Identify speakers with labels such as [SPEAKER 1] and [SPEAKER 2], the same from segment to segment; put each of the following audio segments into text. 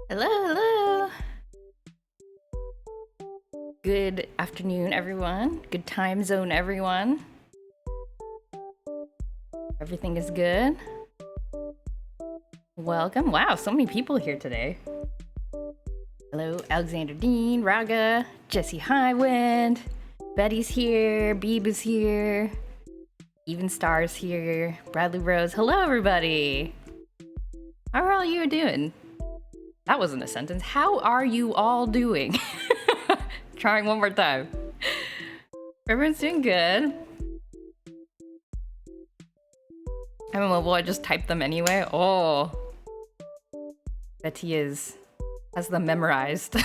[SPEAKER 1] Hello, hello. Good afternoon, everyone. Good time zone, everyone. Everything is good. Welcome. Wow, so many people here today. Hello, Alexander Dean, Raga, Jesse Highwind, Betty's here, Beeb is here, Even Star's here, Bradley Rose. Hello, everybody. How are all you doing? That wasn't a sentence. How are you all doing? Trying one more time. Everyone's doing good. I'm a mobile, I just typed them anyway. Oh. Betty has them memorized.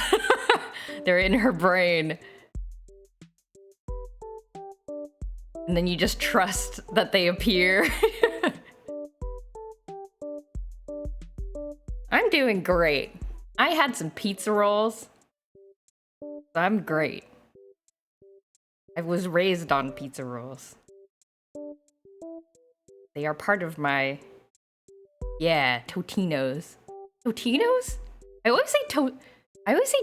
[SPEAKER 1] They're in her brain. And then you just trust that they appear. I'm doing great. I had some pizza rolls. I'm great. I was raised on pizza rolls. They are part of my... Yeah, Totinos. Totinos? I always say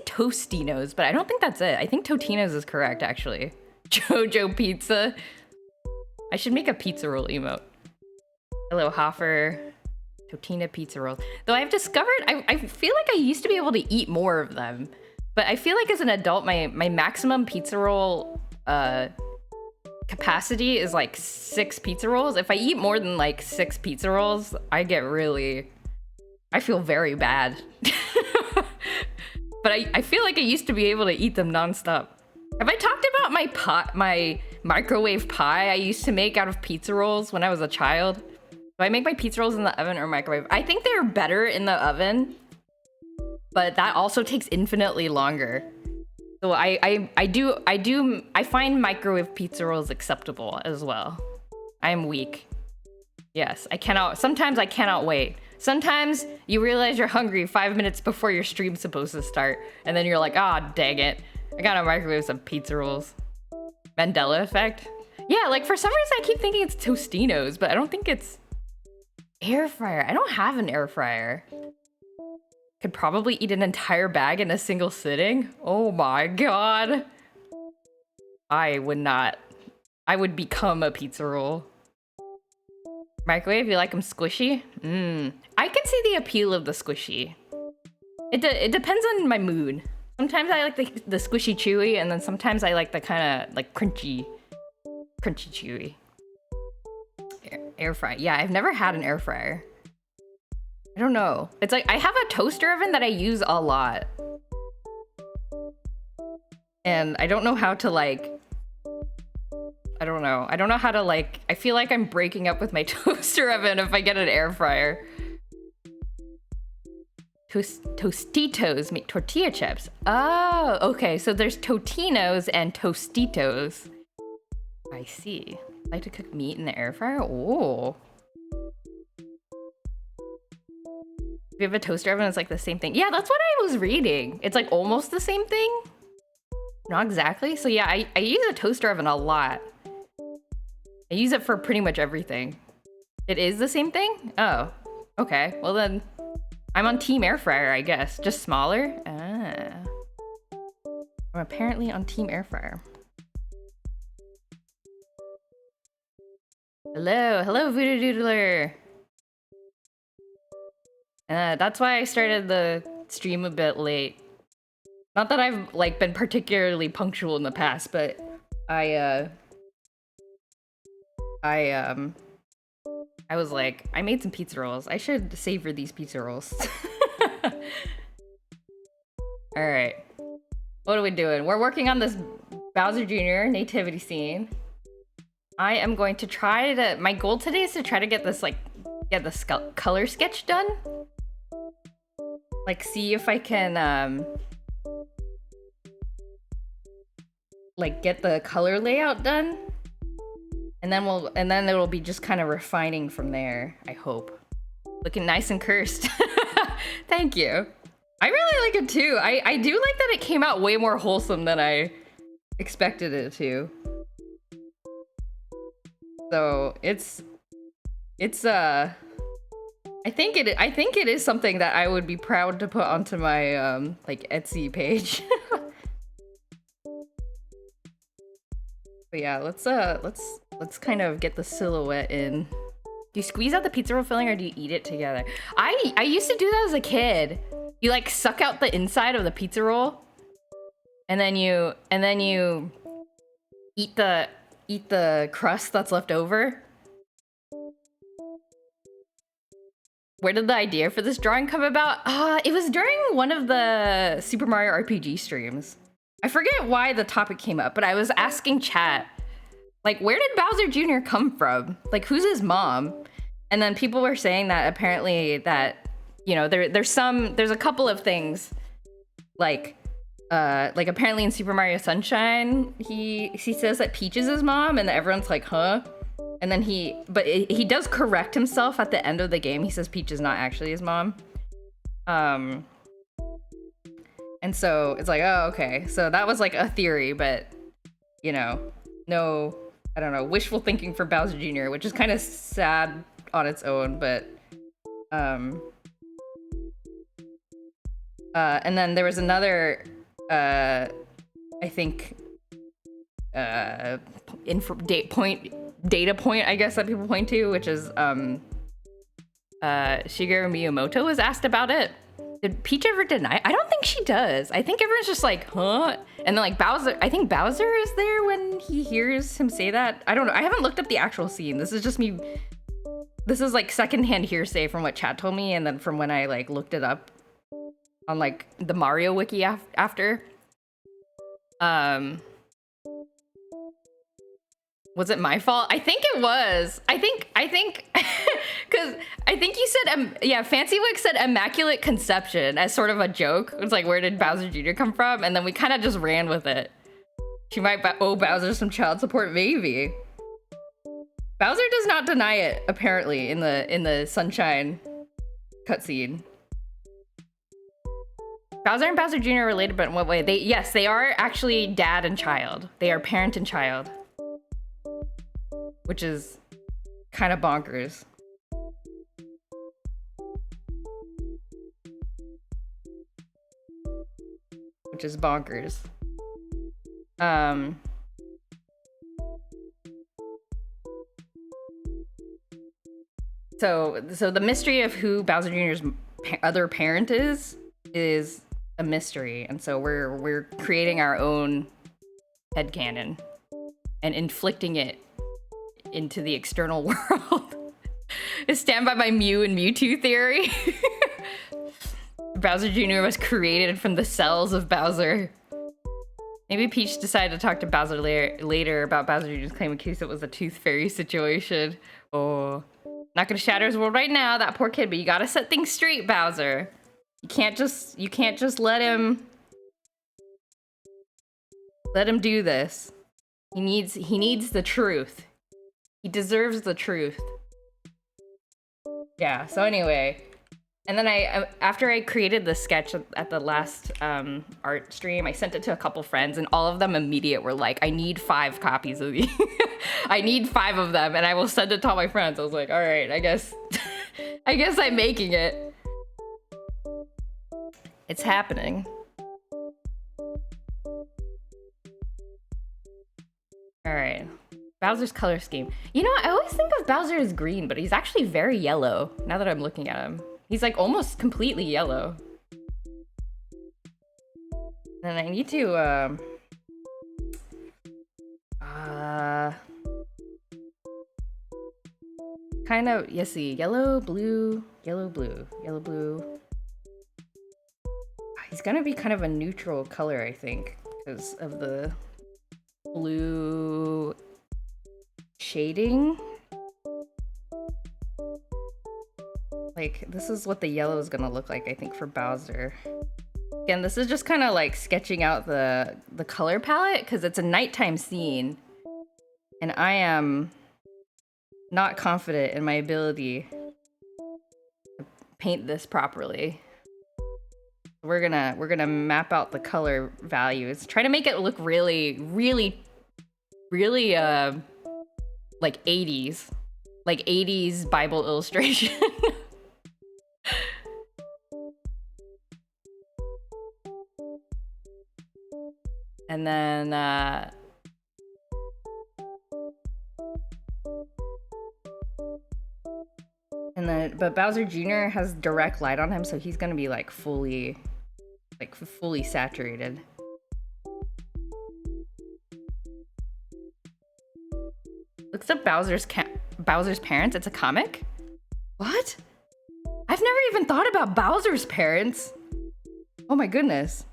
[SPEAKER 1] Tostinos, but I don't think that's it. I think Totinos is correct, actually. Jojo Pizza. I should make a pizza roll emote. Hello, Hoffer. Totina pizza rolls. Though I've discovered, I feel like I used to be able to eat more of them. But I feel like as an adult, my maximum pizza roll capacity is like 6 pizza rolls. If I eat more than like 6 pizza rolls, I feel very bad. But I feel like I used to be able to eat them nonstop. Have I talked about my microwave pie I used to make out of pizza rolls when I was a child? Do I make my pizza rolls in the oven or microwave? I think they're better in the oven, but that also takes infinitely longer. So I find microwave pizza rolls acceptable as well. I am weak. Yes, I cannot. Sometimes I cannot wait. Sometimes you realize you're hungry 5 minutes before your stream's supposed to start, and then you're like, ah, dang it. I gotta microwave some pizza rolls. Mandela effect? Yeah, like for some reason I keep thinking it's Tostinos, but I don't think it's air fryer. I don't have an air fryer. Could probably eat an entire bag in a single sitting. Oh my god. I would not. I would become a pizza roll. Microwave, you like them squishy? I can see the appeal of the squishy. It depends on my mood. Sometimes I like the squishy chewy, and then sometimes I like the kind of like crunchy chewy. Air fry. Yeah, I've never had an air fryer. I don't know. It's like I have a toaster oven that I use a lot. And I don't know how to like... I don't know. I don't know how to like... I feel like I'm breaking up with my toaster oven if I get an air fryer. Tostitos make tortilla chips. Oh, okay. So there's Totinos and Tostitos. I see. Like to cook meat in the air fryer? Oh. If you have a toaster oven, it's like the same thing. Yeah, that's what I was reading. It's like almost the same thing. Not exactly. So yeah, I use a toaster oven a lot. I use it for pretty much everything. It is the same thing? Oh, okay. Well then, I'm on team air fryer, I guess. Just smaller? Ah. I'm apparently on team air fryer. Hello Voodoo Doodler. That's why I started the stream a bit late. Not that I've like been particularly punctual in the past, but I was like, I made some pizza rolls. I should savor these pizza rolls. All right, what are we doing? We're working on this Bowser Jr. nativity scene. I am going to try to, my goal today is to try to get this color sketch done. Like see if I can like get the color layout done. And then it'll be just kind of refining from there, I hope. Looking nice and cursed. Thank you. I really like it too. I do like that it came out way more wholesome than I expected it to. So I think it is something that I would be proud to put onto my like Etsy page. But yeah, let's kind of get the silhouette in. Do you squeeze out the pizza roll filling or do you eat it together? I used to do that as a kid. You like suck out the inside of the pizza roll, and then you eat the crust that's left over. Where did the idea for this drawing come about? It was during one of the Super Mario RPG streams. I forget why the topic came up, but I was asking chat, like, where did Bowser Jr. come from? Like, who's his mom? And then people were saying that apparently that, you know, there's a couple of things, like apparently in Super Mario Sunshine, he says that Peach is his mom, and everyone's like, huh? And then he does correct himself at the end of the game. He says Peach is not actually his mom. And so it's like, oh, okay. So that was like a theory, but, you know, no, I don't know, wishful thinking for Bowser Jr., which is kind of sad on its own, but, and then there was another, I think, data point, I guess, that people point to, which is, Shigeru Miyamoto was asked about it. Did Peach ever deny? I don't think she does. I think everyone's just like, huh? And then like Bowser, I think Bowser is there when he hears him say that. I don't know. I haven't looked up the actual scene. This is just me. This is like secondhand hearsay from what chat told me, and then from when I like looked it up on like the Mario wiki after. Was it my fault? I think it was. I think, because I think you said, yeah, Fancy Wick said immaculate conception as sort of a joke. It was like, where did Bowser Jr. come from? And then we kind of just ran with it. She might owe Bowser some child support, maybe. Bowser does not deny it, apparently, in the Sunshine cutscene. Bowser and Bowser Jr. are related, but in what way? Yes, they are actually dad and child. They are parent and child. Which is kind of bonkers. Which is bonkers. So the mystery of who Bowser Jr.'s other parent is a mystery, and so we're creating our own headcanon and inflicting it into the external world. Stand by my Mew and Mewtwo theory. Bowser Jr. was created from the cells of Bowser. Maybe Peach decided to talk to Bowser later about Bowser Jr.'s claim in case it was a Tooth Fairy situation. Oh, not gonna shatter his world right now, that poor kid, but you gotta set things straight, Bowser. You can't just let him do this. He needs the truth. He deserves the truth. Yeah, so anyway. And then after I created the sketch at the last art stream, I sent it to a couple friends, and all of them immediate were like, I need 5 copies of these. I need 5 of them, and I will send it to all my friends. I was like, all right, I guess I'm making it. It's happening. All right. Bowser's color scheme. You know, I always think of Bowser as green, but he's actually very yellow now that I'm looking at him. He's like almost completely yellow. And I need to, kind of, yes, see, yellow, blue, yellow, blue, yellow, blue. He's gonna be kind of a neutral color, I think, because of the blue shading. Like, this is what the yellow is gonna look like, I think, for Bowser. Again, this is just kind of like sketching out the color palette, because it's a nighttime scene, and I am not confident in my ability to paint this properly. We're gonna map out the color values, try to make it look really like 80s Bible illustration. And then but Bowser Jr. has direct light on him, so he's gonna be like fully saturated. Looks up Bowser's parents. It's a comic? What? I've never even thought about Bowser's parents. Oh my goodness.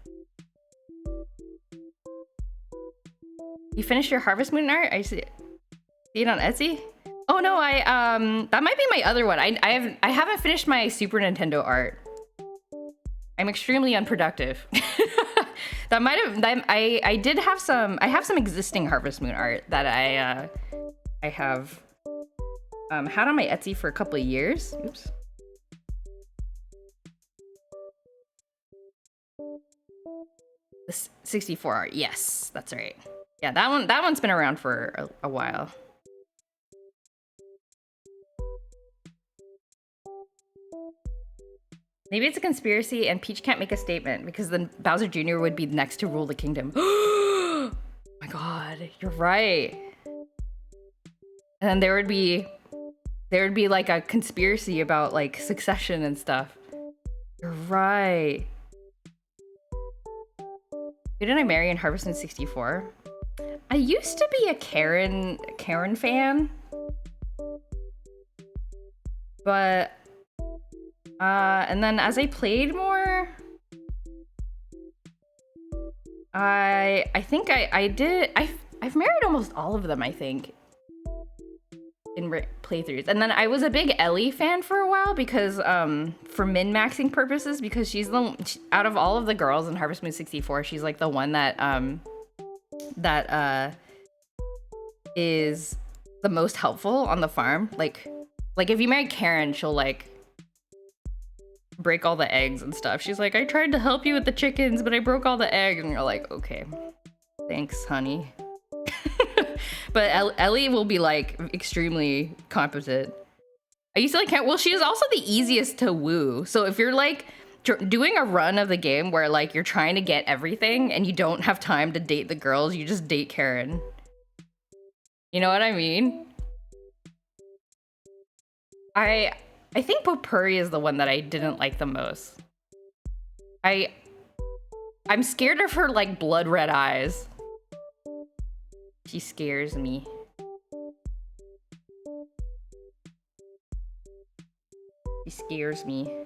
[SPEAKER 1] You finished your Harvest Moon art? I see it on Etsy? Oh no, that might be my other one. I haven't finished my Super Nintendo art. I'm extremely unproductive. I have some existing Harvest Moon art that I have had on my Etsy for a couple of years. Oops. The 64 art, yes, that's right. Yeah, that one's been around for a while. Maybe it's a conspiracy and Peach can't make a statement because then Bowser Jr. would be next to rule the kingdom. Oh my god, you're right. And then there would be like a conspiracy about like succession and stuff. You're right. Who did I marry in Harvest Moon 64? I used to be a Karen fan. But and then as I played more, I think I've married almost all of them, I think, in playthroughs. And then I was a big Ellie fan for a while because for min-maxing purposes, because she's out of all of the girls in Harvest Moon 64, she's like the one that is the most helpful on the farm. Like if you marry Karen, she'll like break all the eggs and stuff. She's like, I tried to help you with the chickens, but I broke all the eggs. And you're like, okay, thanks, honey. But Ellie will be like extremely competent. I used to like, well, she is also the easiest to woo. So if you're like doing a run of the game where like you're trying to get everything and you don't have time to date the girls, you just date Karen. You know what I mean? I think Potpourri is the one that I didn't like the most. I'm scared of her like blood red eyes. She scares me. She scares me.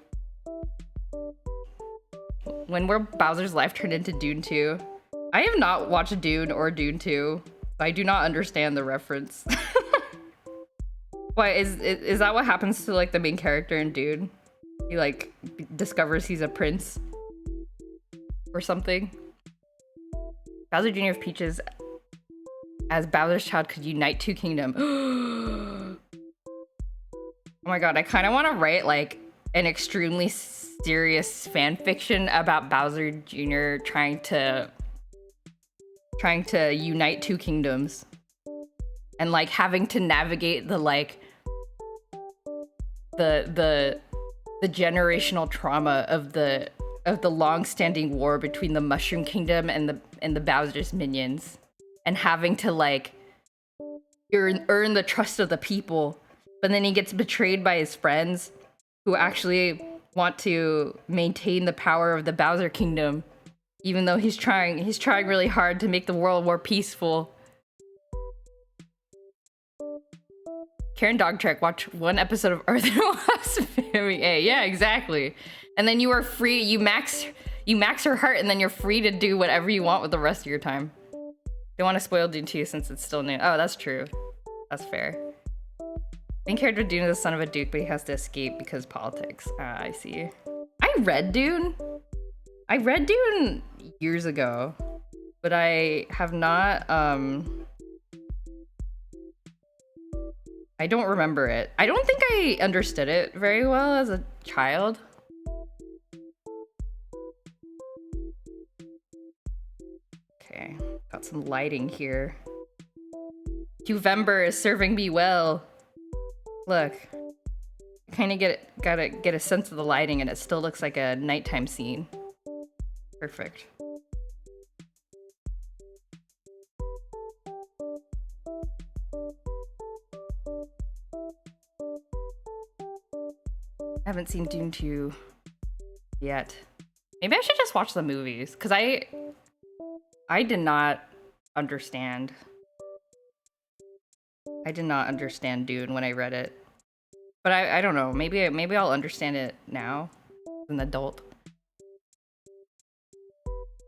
[SPEAKER 1] When will Bowser's Life turn into Dune 2? I have not watched Dune or Dune 2. I do not understand the reference. Why is that what happens to like the main character in Dune? He like discovers he's a prince or something. Bowser Jr. of Peaches as Bowser's child could unite two kingdoms. Oh my god, I kind of want to write like an extremely serious fan fiction about Bowser Jr. trying to unite two kingdoms and like having to navigate the like the generational trauma of the long-standing war between the Mushroom Kingdom and the Bowser's minions, and having to like earn the trust of the people, but then he gets betrayed by his friends who actually want to maintain the power of the Bowser Kingdom, even though he's trying really hard to make the world more peaceful. Karen Dog Trek, watch one episode of Earth and Wasp Family A. Yeah, exactly. And then you are free. You max her heart, and then you're free to do whatever you want with the rest of your time. Don't want to spoil Dune 2 since it's still new. Oh, that's true. That's fair. Main character Dune is the son of a duke, but he has to escape because politics. Ah, I see. I read Dune. I read Dune years ago, but I have not. I don't remember it. I don't think I understood it very well as a child. Okay, got some lighting here. Qvember is serving me well. Look, kind of gotta get a sense of the lighting, and it still looks like a nighttime scene. Perfect. I haven't seen Dune 2 yet. Maybe I should just watch the movies, because I did not understand. I did not understand Dune when I read it. But I don't know. Maybe I'll understand it now as an adult.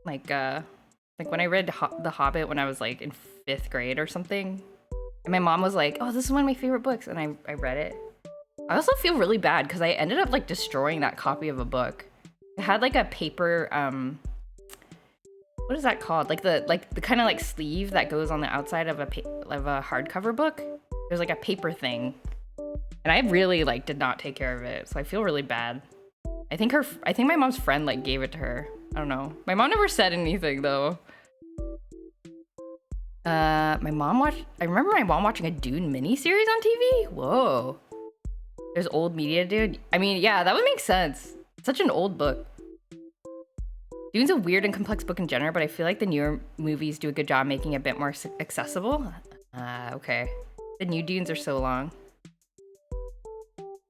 [SPEAKER 1] Like when I read The Hobbit when I was like in 5th grade or something. And my mom was like, "Oh, this is one of my favorite books." And I read it. I also feel really bad because I ended up like destroying that copy of a book. It had like a paper, what is that called? Like the kind of like sleeve that goes on the outside of a hardcover book. There's like a paper thing, and I really like did not take care of it, so I feel really bad. I think my mom's friend like gave it to her. I don't know. My mom never said anything though. I remember my mom watching a Dune miniseries on TV. Whoa. There's old media, dude. I mean, yeah, that would make sense. It's such an old book. Dune's a weird and complex book in general, but I feel like the newer movies do a good job making it a bit more accessible. Okay. The new Dunes are so long.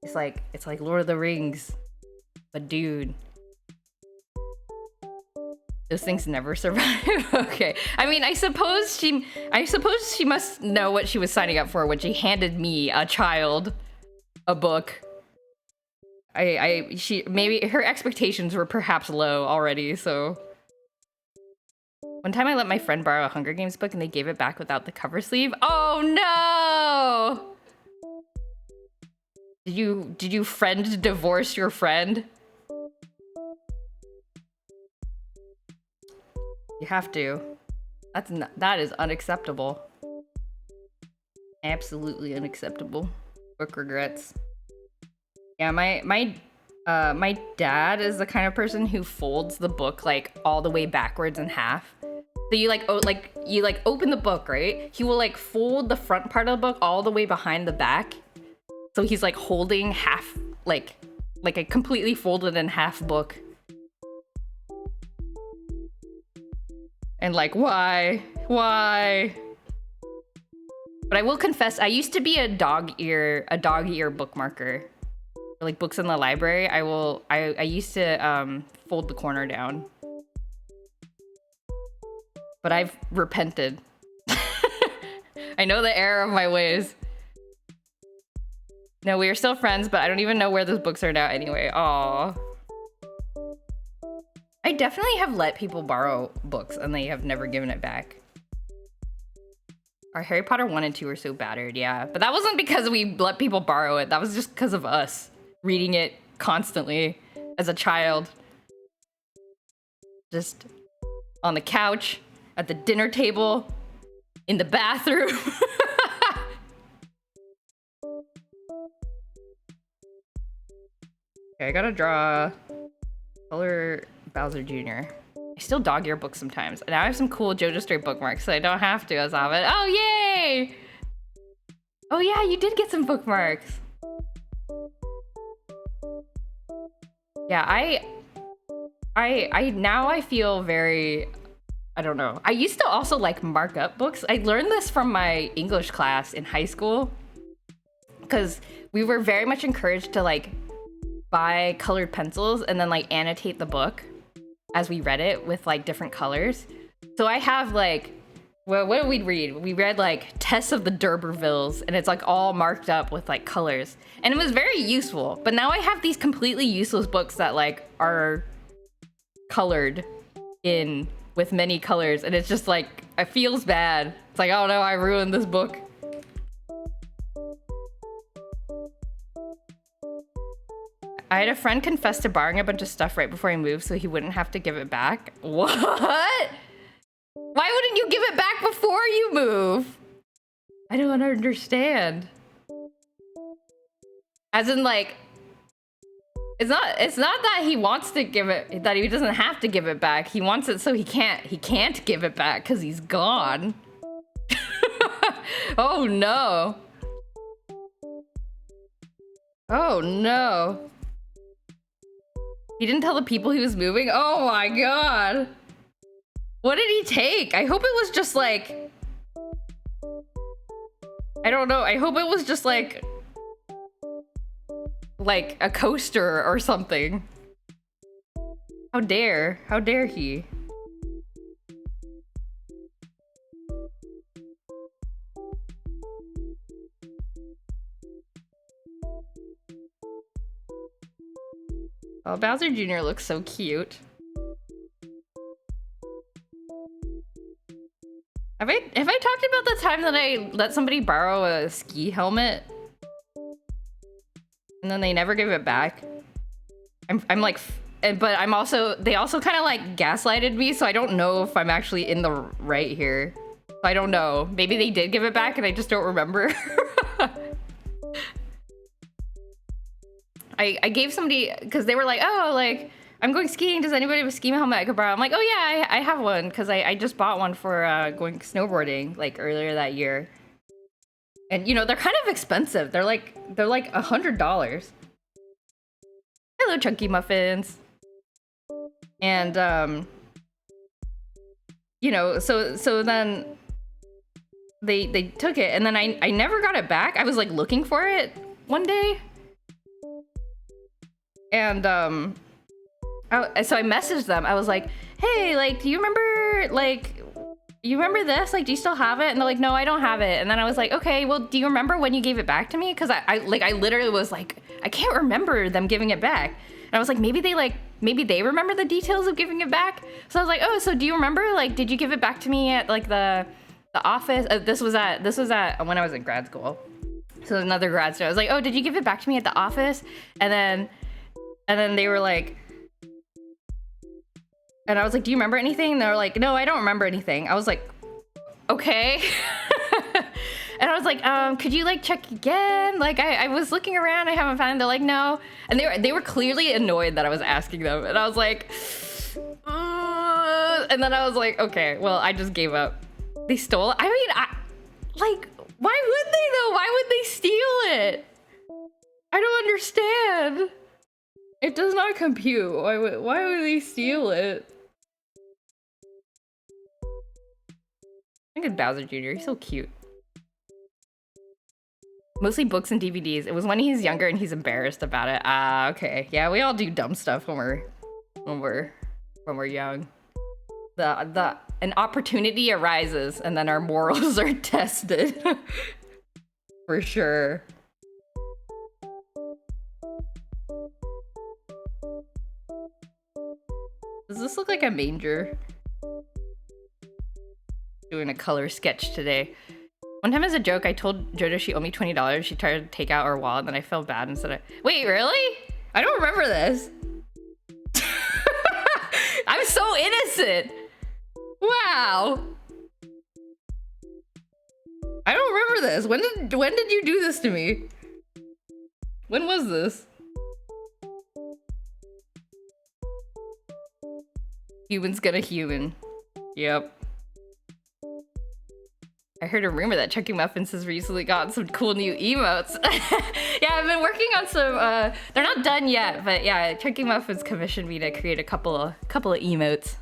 [SPEAKER 1] It's like Lord of the Rings, but Dune. Those things never survive. Okay. I mean, I suppose she must know what she was signing up for when she handed me a child a book. She maybe her expectations were perhaps low already, so. One time I let my friend borrow a Hunger Games book and they gave it back without the cover sleeve. Oh no! Did you friend divorce your friend? You have to. That is unacceptable. Absolutely unacceptable. Book regrets. Yeah, my dad is the kind of person who folds the book like all the way backwards in half. So you like open the book, right? He will like fold the front part of the book all the way behind the back. So he's like holding half like a completely folded in half book. And like, why? Why? But I will confess, I used to be a dog ear bookmarker. Like books in the library, I used to fold the corner down. But I've repented. I know the error of my ways. No, we are still friends, but I don't even know where those books are now anyway. Aww. I definitely have let people borrow books and they have never given it back. Our Harry Potter 1 and 2 were so battered, yeah. But that wasn't because we let people borrow it. That was just because of us reading it constantly as a child. Just on the couch, at the dinner table, in the bathroom. Okay, I gotta draw color Bowser Jr. I still dog ear books sometimes. Now I have some cool JoJo Stray bookmarks, so I don't have to as often. Oh, yay! Oh yeah, you did get some bookmarks. Yeah, I now I feel very, I don't know. I used to also like mark up books. I learned this from my English class in high school because we were very much encouraged to like buy colored pencils and then like annotate the book as we read it with like different colors. So I have like, well, what did we read? We read like Tess of the D'Urbervilles, and it's like all marked up with like colors. And it was very useful. But now I have these completely useless books that like are colored in with many colors, and it's just like, it feels bad. It's like, oh no, I ruined this book. I had a friend confess to borrowing a bunch of stuff right before he moved so he wouldn't have to give it back. What? Why wouldn't you give it back before you move? I don't understand. As in like, it's not that he wants to give it, that he doesn't have to give it back. He wants it so he can't give it back because he's gone. Oh no. Oh no. He didn't tell the people he was moving? Oh my god. What did he take? I hope it was just like, I don't know. I hope it was just like a coaster or something. How dare he? Oh, Bowser Jr. looks so cute. Have I talked about the time that I let somebody borrow a ski helmet and then they never give it back? I'm like, but I'm also, they also kind of like gaslighted me, so I don't know if I'm actually in the right here. I don't know. Maybe they did give it back and I just don't remember. I gave somebody, because they were like, oh, like, I'm going skiing. Does anybody have a ski helmet I could borrow? I'm like, oh yeah, I have one, because I just bought one for going snowboarding like earlier that year. And you know, they're kind of expensive. They're like $100. Hello, Chunky Muffins. And you know, so then they took it, and then I never got it back. I was like looking for it one day. And so I messaged them. I was like, hey, like, do you remember, like, you remember this? Like, do you still have it? And they're like, no, I don't have it. And then I was like, okay, well, do you remember when you gave it back to me? Because I literally was like, I can't remember them giving it back. And I was like, maybe they remember the details of giving it back. So I was like, oh, so do you remember, like, did you give it back to me at like the office? This was at when I was in grad school. So another grad student. I was like, oh, did you give it back to me at the office? And then they were like, and I was like, do you remember anything? And they were like, no, I don't remember anything. I was like, okay. And I was like, could you like check again? Like I was looking around, I haven't found it. They're like, no. And they were clearly annoyed that I was asking them. And I was like, and then I was like, okay, well, I just gave up. They stole it. I mean, like, why would they though? Why would they steal it? I don't understand. It does not compute. Why would they steal it? I think it's Bowser Jr. He's so cute. Mostly books and DVDs. It was when he's younger and he's embarrassed about it. Ah, okay. Yeah, we all do dumb stuff when we're young. An opportunity arises and then our morals are tested. For sure. Does this look like a manger? Doing a color sketch today. One time as a joke, I told Jojo she owed me $20. She tried to take out her wallet, and then I felt bad and said, wait, really? I don't remember this. I'm so innocent. Wow. I don't remember this. When did you do this to me? When was this? Human's gonna human. Yep. I heard a rumor that Chucky Muffins has recently gotten some cool new emotes. Yeah, I've been working on some, they're not done yet, but yeah, Chucky Muffins commissioned me to create a couple of emotes.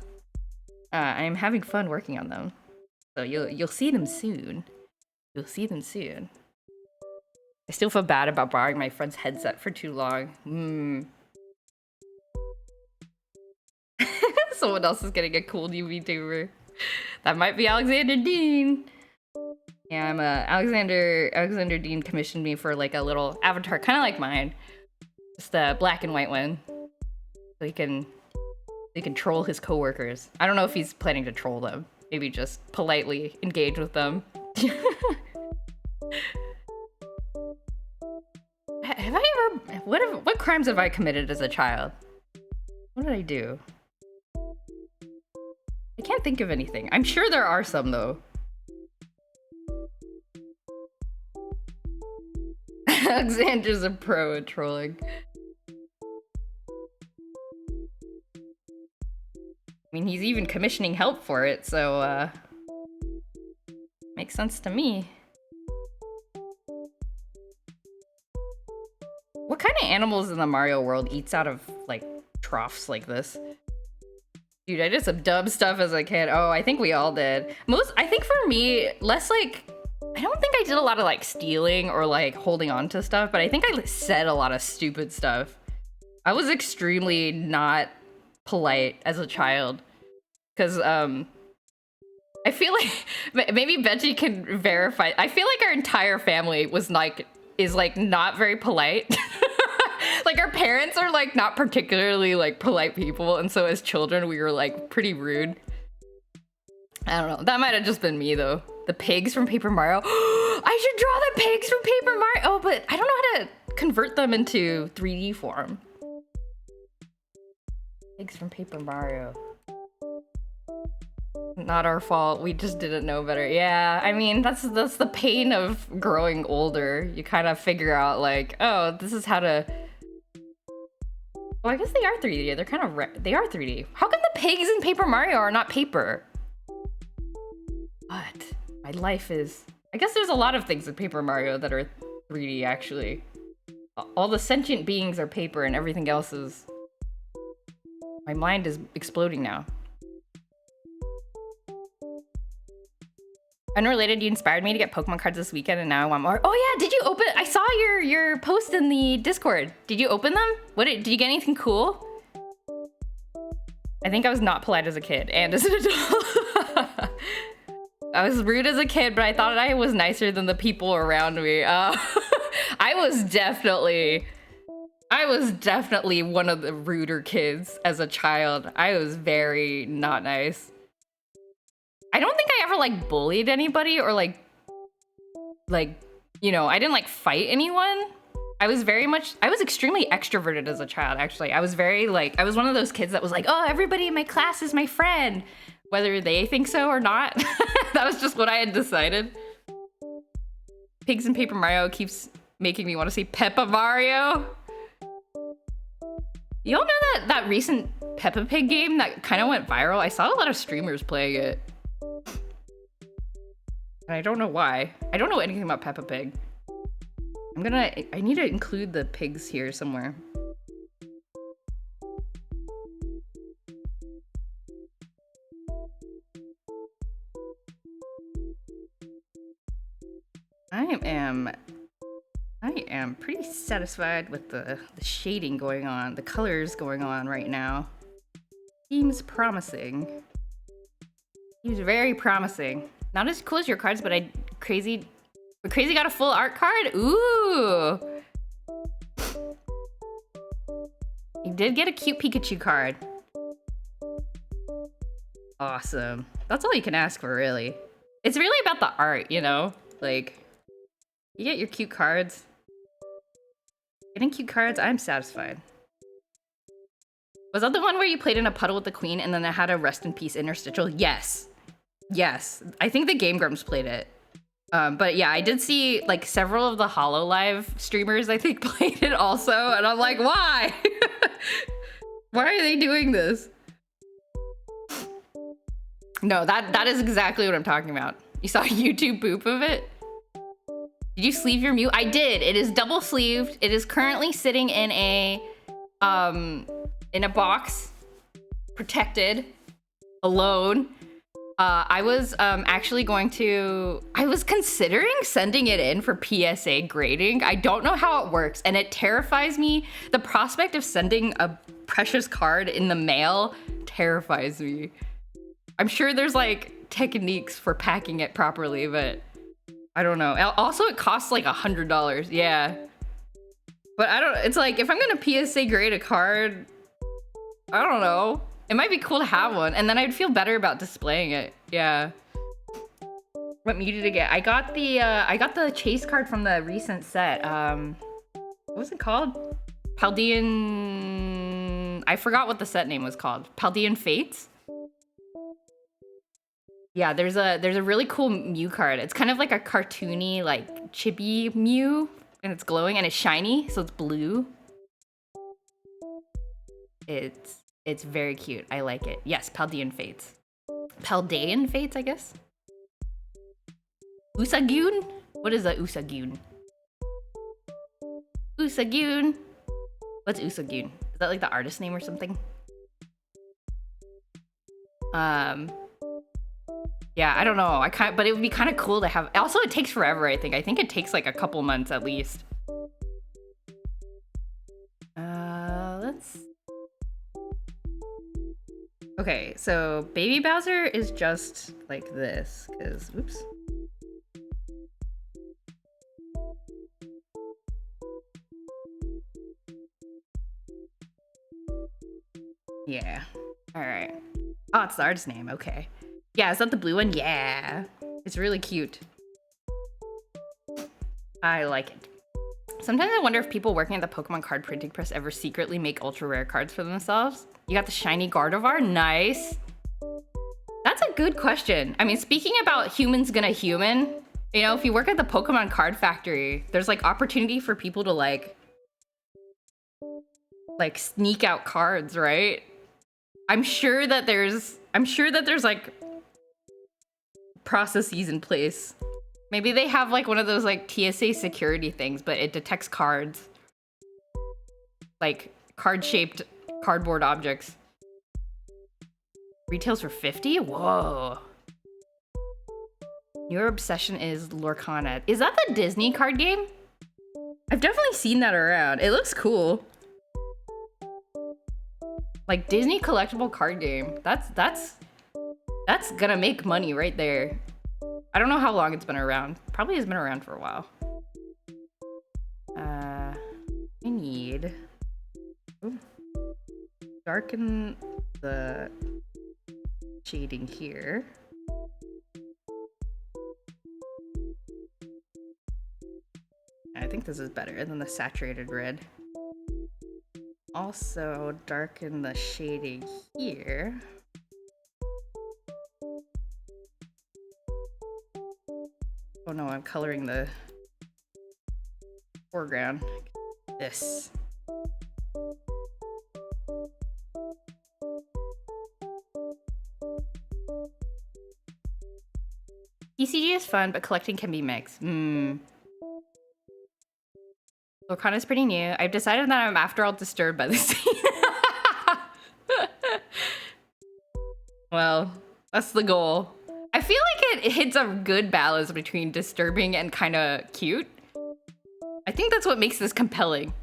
[SPEAKER 1] I'm having fun working on them. So you'll see them soon. You'll see them soon. I still feel bad about borrowing my friend's headset for too long. Someone else is getting a cool new VTuber. That might be Alexander Dean. Yeah, I'm Alexander Dean commissioned me for like a little avatar, kind of like mine. Just a black and white one. So he can troll his coworkers. I don't know if he's planning to troll them. Maybe just politely engage with them. Have I ever... What crimes have I committed as a child? What did I do? I can't think of anything. I'm sure there are some, though. Alexander's a pro at trolling. I mean, he's even commissioning help for it, so, makes sense to me. What kind of animals in the Mario world eats out of, like, troughs like this? Dude, I did some dumb stuff as a kid. Oh, I think we all did. I think for me, less like, I don't think I did a lot of like stealing or like holding on to stuff, but I think I said a lot of stupid stuff. I was extremely not polite as a child. Cause, I feel like, maybe Benji can verify. I feel like our entire family is not very polite. Like our parents are like not particularly like polite people, and so as children we were like pretty rude. I don't know. That might have just been me though. The pigs from Paper Mario. I should draw the pigs from Paper Mario. Oh, but I don't know how to convert them into 3D form. Pigs from Paper Mario. Not our fault. We just didn't know better. Yeah, I mean that's the pain of growing older. You kind of figure out like, oh, this is how to. Well, I guess they are 3D. They're kind of they are 3D. How come the pigs in Paper Mario are not paper? What? My life is... I guess there's a lot of things in Paper Mario that are 3D, actually. All the sentient beings are paper and everything else is... My mind is exploding now. Unrelated, you inspired me to get Pokemon cards this weekend and now I want more. Oh yeah, did you open... I saw your post in the Discord. Did you open them? Did you get anything cool? I think I was not polite as a kid and as an adult. I was rude as a kid, but I thought I was nicer than the people around me. I was definitely one of the ruder kids as a child. I was very not nice. I don't think I ever like bullied anybody or like, you know, I didn't like fight anyone. I was extremely extroverted as a child, actually. I was one of those kids that was like, oh, everybody in my class is my friend, whether they think so or not. That was just what I had decided. Pigs and Paper Mario keeps making me want to say Peppa Mario. You all know that recent Peppa Pig game that kind of went viral? I saw a lot of streamers playing it. And I don't know why. I don't know anything about Peppa Pig. I need to include the pigs here somewhere. I am pretty satisfied with the shading going on, the colors going on right now. Seems promising. Seems very promising. Not as cool as your cards, but Crazy got a full art card? Ooh! You did get a cute Pikachu card. Awesome. That's all you can ask for, really. It's really about the art, you know? Like, you get your cute cards. Getting cute cards, I'm satisfied. Was that the one where you played in a puddle with the queen and then it had a rest in peace interstitial? Yes. Yes. I think the Game Grumps played it. But yeah, I did see like several of the HoloLive streamers, I think, played it also. And I'm like, why? Why are they doing this? No, that is exactly what I'm talking about. You saw a YouTube boop of it? Did you sleeve your Mew? I did. It is double sleeved. It is currently sitting in a box, protected, alone. I was actually I was considering sending it in for PSA grading. I don't know how it works, and it terrifies me. The prospect of sending a precious card in the mail terrifies me. I'm sure there's like techniques for packing it properly, but I don't know. Also, it costs like $100. Yeah. But it's like, if I'm gonna PSA grade a card, I don't know. It might be cool to have one, and then I'd feel better about displaying it. Yeah. What Mew did I get? I got the chase card from the recent set. What was it called? Paldean... I forgot what the set name was called. Paldean Fates? Yeah, there's a really cool Mew card. It's kind of like a cartoony, like, chibi Mew, and it's glowing, and it's shiny, so it's blue. It's very cute. I like it. Yes, Paldean Fates. Paldean Fates, I guess? Usagoon? What is a Usagoon? Usagoon. What's Usagoon? Is that like the artist name or something? Yeah, I don't know. But it would be kind of cool to have. Also, it takes forever, I think. I think it takes like a couple months at least. Let's... Okay, so Baby Bowser is just like this, because, oops. Yeah, all right. Oh, it's the artist name, okay. Yeah, is that the blue one? Yeah, it's really cute. I like it. Sometimes I wonder if people working at the Pokemon card printing press ever secretly make ultra rare cards for themselves. You got the shiny Gardevoir, nice. That's a good question. I mean, speaking about humans gonna human, you know, if you work at the Pokemon card factory, there's like opportunity for people to like sneak out cards, right? I'm sure that there's like processes in place. Maybe they have like one of those like TSA security things, but it detects cards. Like card-shaped cardboard objects. Retails for 50? Whoa. Your obsession is Lorcana. Is that the Disney card game? I've definitely seen that around. It looks cool. Like Disney collectible card game. That's gonna make money right there. I don't know how long it's been around. Probably has been around for a while. I need... Ooh. Darken the shading here. I think this is better than the saturated red. Also, darken the shading here. Oh no, I'm coloring the foreground. This. TCG is fun, but collecting can be mixed. Lorcana is pretty new. I've decided that I'm after all disturbed by the scene. Well, that's the goal. I feel like it hits a good balance between disturbing and kind of cute. I think that's what makes this compelling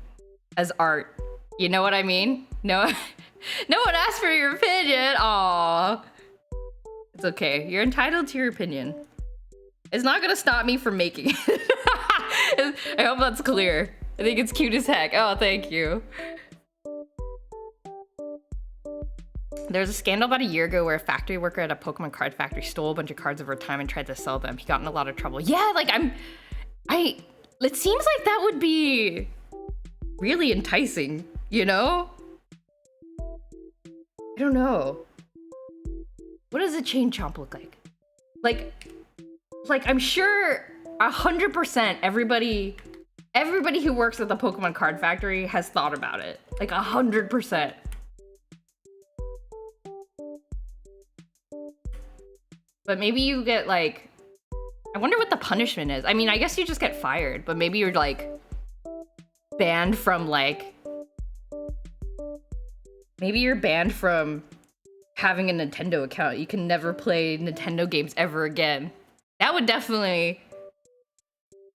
[SPEAKER 1] as art. You know what I mean? No, no one asked for your opinion. Aww. It's okay. You're entitled to your opinion. It's not gonna stop me from making it. I hope that's clear. I think it's cute as heck. Oh, thank you. There was a scandal about a year ago where a factory worker at a Pokemon card factory stole a bunch of cards over time and tried to sell them. He got in a lot of trouble. Yeah, like it seems like that would be really enticing, you know? I don't know. What does a chain chomp look like? Like I'm sure 100% everybody who works at the Pokemon card factory has thought about it. Like 100%. But maybe you get like, I wonder what the punishment is. I mean, I guess you just get fired, but maybe you're like banned from like, maybe you're banned from having a Nintendo account. You can never play Nintendo games ever again. That would definitely,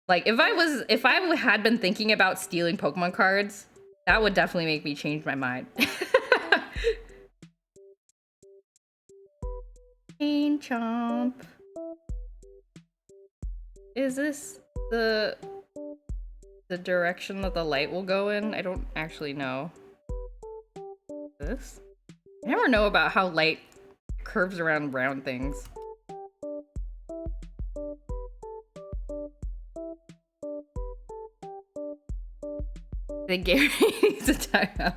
[SPEAKER 1] like, if I had been thinking about stealing Pokemon cards, that would definitely make me change my mind. Chain chomp. Is this the direction that the light will go in? I don't actually know. This? I never know about how light curves around round things. I think Gary needs a timeout.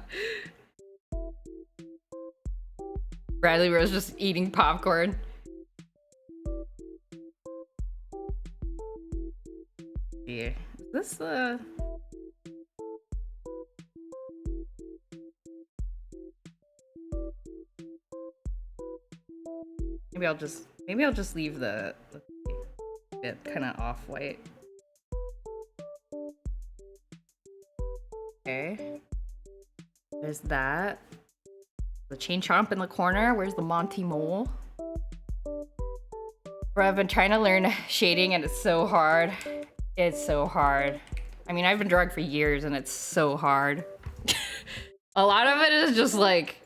[SPEAKER 1] Bradley Rose just eating popcorn. Yeah. Is this the... Maybe I'll just leave the bit kind of off-white. Okay. There's that. The chain chomp in the corner. Where's the Monty Mole? Bro, I've been trying to learn shading and it's so hard. It's so hard. I mean, I've been drawing for years and it's so hard. A lot of it is just like,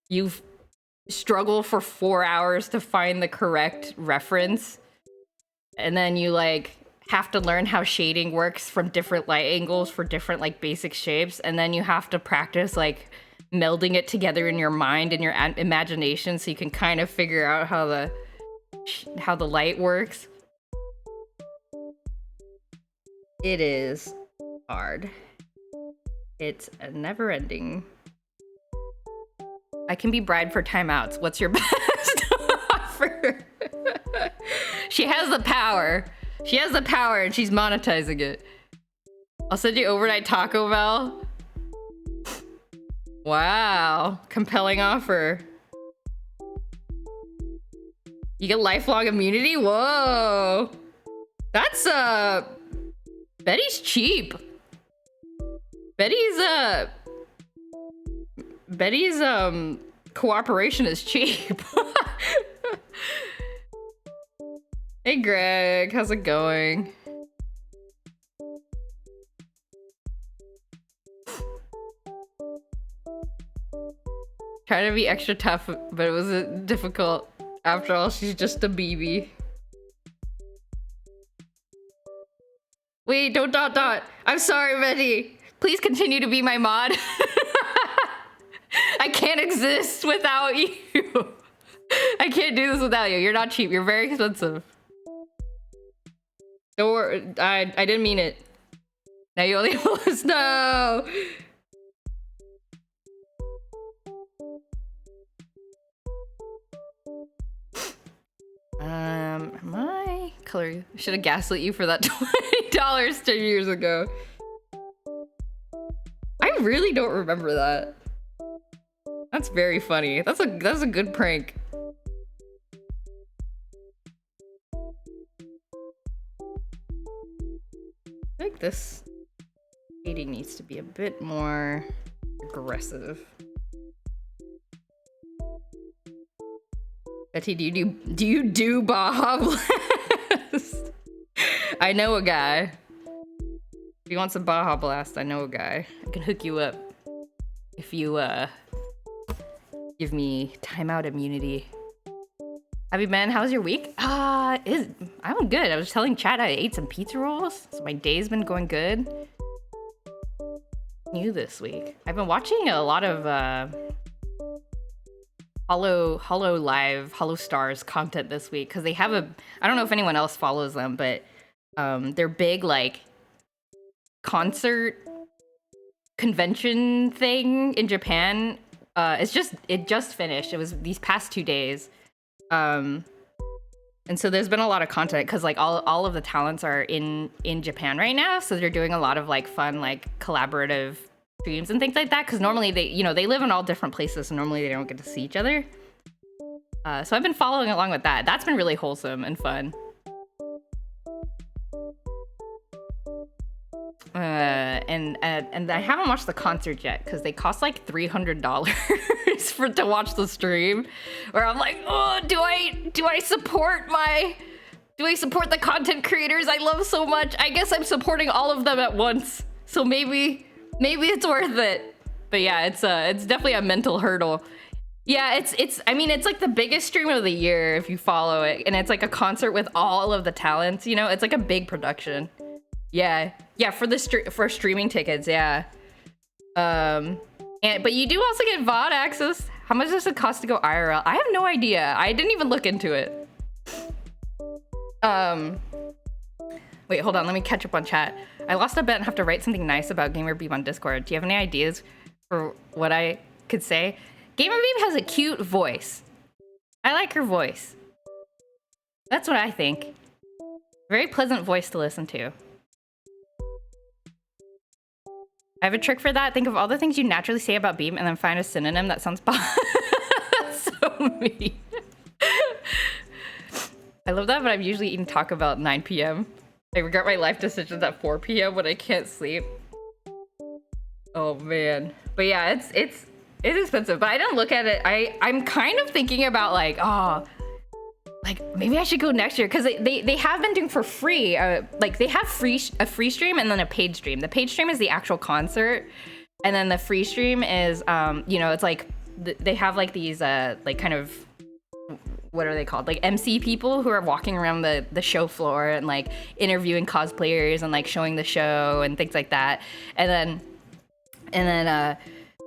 [SPEAKER 1] you struggle for 4 hours to find the correct reference. And then you like have to learn how shading works from different light angles for different like basic shapes. And then you have to practice like melding it together in your mind and your imagination so you can kind of figure out how the light works. It is hard. It's a never ending. I can be bribed for timeouts. What's your best offer? She has the power. She has the power and she's monetizing it. I'll send you overnight Taco Bell. Wow, compelling offer. You get lifelong immunity? Whoa. That's, Betty's cheap. Betty's cooperation is cheap. Hey Greg, how's it going? Trying to be extra tough, but it was difficult. After all, she's just a BB. Wait, don't dot. I'm sorry, Betty. Please continue to be my mod. I can't exist without you. I can't do this without you. You're not cheap. You're very expensive. Don't worry. I didn't mean it. Now you only lose. No. My color. I should have gaslit you for that $20 10 years ago. really don't remember that. That's very funny. That's a good prank. I think this shading needs to be a bit more aggressive. Betty, do you do Baja Blast? I know a guy. If you want some Baja Blast, I know a guy. I can hook you up if you give me timeout immunity. Have you been? How's your week? I'm good. I was telling Chad I ate some pizza rolls, so my day's been going good. New this week. I've been watching a lot of Hollow Stars content this week because they have I don't know if anyone else follows them, but their big like concert convention thing in Japan. It just finished. It was these past 2 days. And so there's been a lot of content because like all of the talents are in Japan right now, so they're doing a lot of like fun like collaborative streams and things like that because normally they live in all different places, so normally they don't get to see each other. So I've been following along with that. That's been really wholesome and fun. And I haven't watched the concert yet because they cost like $300 to watch the stream. Where I'm like, oh, do I support the content creators I love so much? I guess I'm supporting all of them at once. So maybe it's worth it. But yeah, it's definitely a mental hurdle. Yeah, it's like the biggest stream of the year if you follow it, and it's like a concert with all of the talents. You know, it's like a big production. Yeah, for streaming tickets, yeah. But you do also get VOD access. How much does it cost to go IRL? I have no idea. I didn't even look into it. Wait, hold on. Let me catch up on chat. I lost a bet and have to write something nice about GamerBeeb on Discord. Do you have any ideas for what I could say? GamerBeeb has a cute voice. I like her voice. That's what I think. Very pleasant voice to listen to. I have a trick for that. Think of all the things you naturally say about Beam and then find a synonym that sounds so mean. I love that, but I'm usually eating Taco Bell at 9 p.m. I regret my life decisions at 4 p.m. when I can't sleep. Oh man. But yeah, it's expensive, but I didn't look at it. I'm kind of thinking about like, like maybe I should go next year because they have been doing for free. Like they have a free stream and then a paid stream. The paid stream is the actual concert, and then the free stream is it's like they have like these like kind of, what are they called? Like MC people who are walking around the show floor and like interviewing cosplayers and like showing the show and things like that.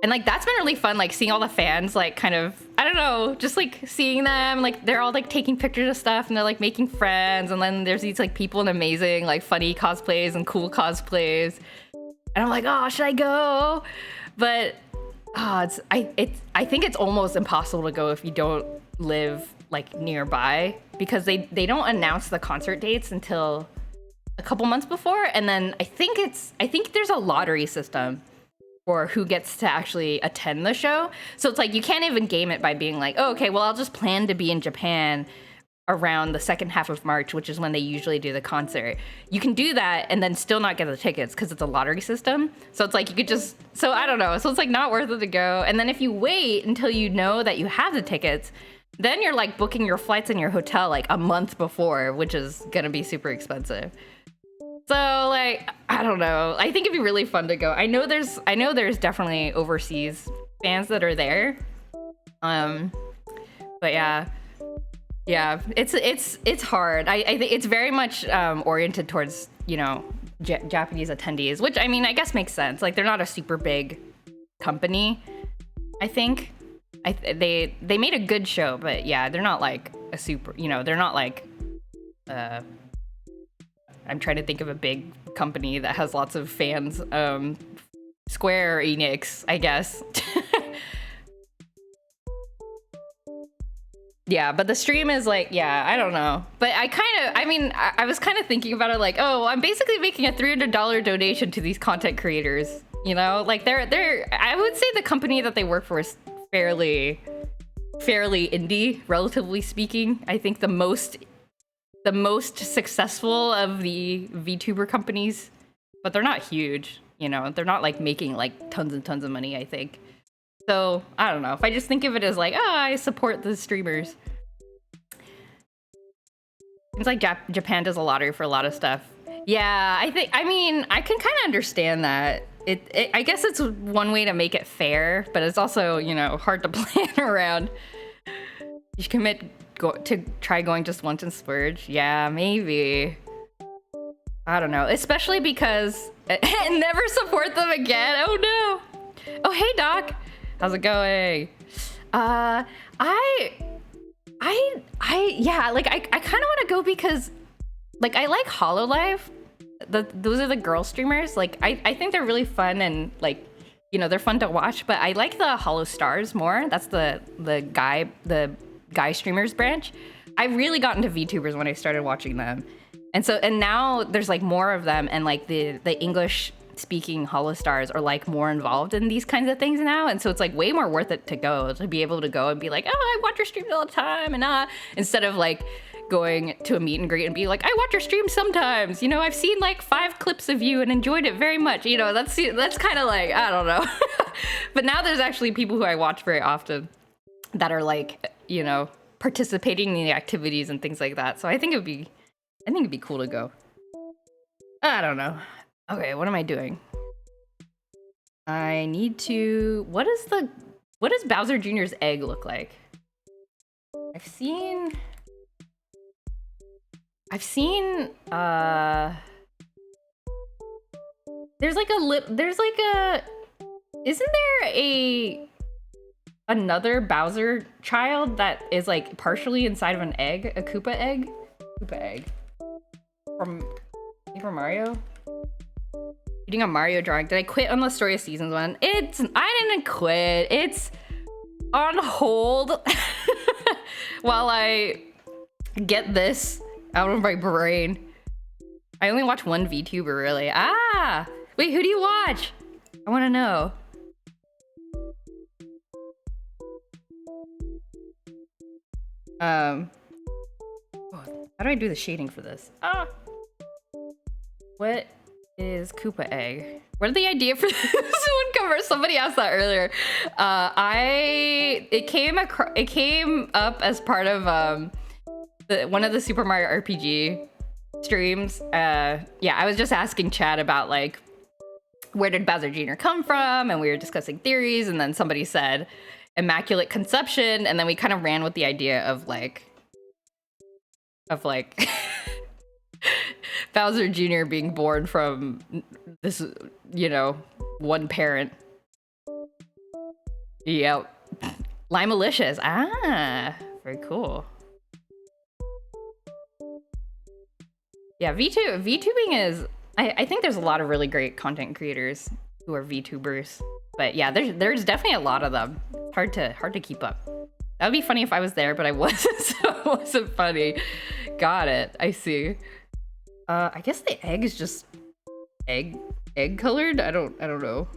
[SPEAKER 1] And like that's been really fun, like seeing all the fans, like kind of, I don't know, just like seeing them, like they're all like taking pictures of stuff and they're like making friends, and then there's these like people in amazing like funny cosplays and cool cosplays, and I'm like, oh, should I go? But I think it's almost impossible to go if you don't live like nearby, because they don't announce the concert dates until a couple months before, and then I think there's a lottery system for who gets to actually attend the show. So it's like you can't even game it by being like, oh, okay, well, I'll just plan to be in Japan around the second half of March, which is when they usually do the concert. You can do that and then still not get the tickets because it's a lottery system. So it's like you could just, so I don't know. So it's like not worth it to go. And then if you wait until you know that you have the tickets, then you're like booking your flights and your hotel like a month before, which is gonna be super expensive. So like, I don't know. I think it'd be really fun to go. I know there's definitely overseas fans that are there. But yeah, it's hard. I think it's very much oriented towards, Japanese attendees, which I mean, I guess makes sense. Like they're not a super big company, I think. They made a good show, but yeah, they're not like a super, they're not like, I'm trying to think of a big company that has lots of fans. Square Enix, I guess. Yeah, but the stream is like, yeah, I don't know. But I was kind of thinking about it like, oh, I'm basically making a $300 donation to these content creators. You know, like they're I would say the company that they work for is fairly indie, relatively speaking. I think the most successful of the VTuber companies, but they're not huge, you know. They're not like making like tons and tons of money, I think. So, I don't know. If I just think of it as like, oh, I support the streamers. Seems like Japan does a lottery for a lot of stuff. Yeah, I mean, I can kind of understand that. I guess it's one way to make it fair, but it's also, you know, hard to plan around. You should commit to try going just once and splurge. Yeah, maybe. I don't know. Especially because and never support them again. Oh no. Oh hey Doc, how's it going? Yeah, like I kind of want to go because like I like HoloLive. Those are the girl streamers. Like I think they're really fun and like, you know, they're fun to watch, but I like the Hollow Stars more. That's the guy streamers branch. I really got into VTubers when I started watching them. And now there's like more of them, and like the English speaking Hollow Stars are like more involved in these kinds of things now, and so it's like way more worth it to be able to go and be like, oh, I watch your streams all the time, and instead of like going to a meet and greet and be like, I watch your stream sometimes, you know, I've seen like 5 clips of you and enjoyed it very much, you know. That's kind of like, I don't know. But now there's actually people who I watch very often that are like, you know, participating in the activities and things like that. So I think it'd be cool to go. I don't know. Okay, what am I doing? I need to... What does Bowser Jr.'s egg look like? I've seen... There's like a... Isn't there another Bowser child that is like partially inside of an egg? A Koopa egg? Koopa egg. From Mario? Eating a Mario drawing. Did I quit on the Story of Seasons one? I didn't quit. It's on hold while I get this out of my brain. I only watch one VTuber really. Ah! Wait, who do you watch? I want to know. How do I do the shading for this? What is Koopa egg? Where did the idea for this one come from? Somebody asked that earlier. It came up as part of one of the Super Mario RPG streams. Yeah, I was just asking Chad about like, where did Bowser Jr. come from? And we were discussing theories, and then somebody said Immaculate Conception, and then we kind of ran with the idea of like Bowser Jr. being born from this, you know, one parent. Yep. Limalicious. Ah, very cool. Yeah, VTubing is... I think there's a lot of really great content creators who are VTubers. But yeah, there's definitely a lot of them. Hard to keep up. That would be funny if I was there, but I wasn't, so it wasn't funny. Got it. I see. I guess the egg is just egg colored. I don't know.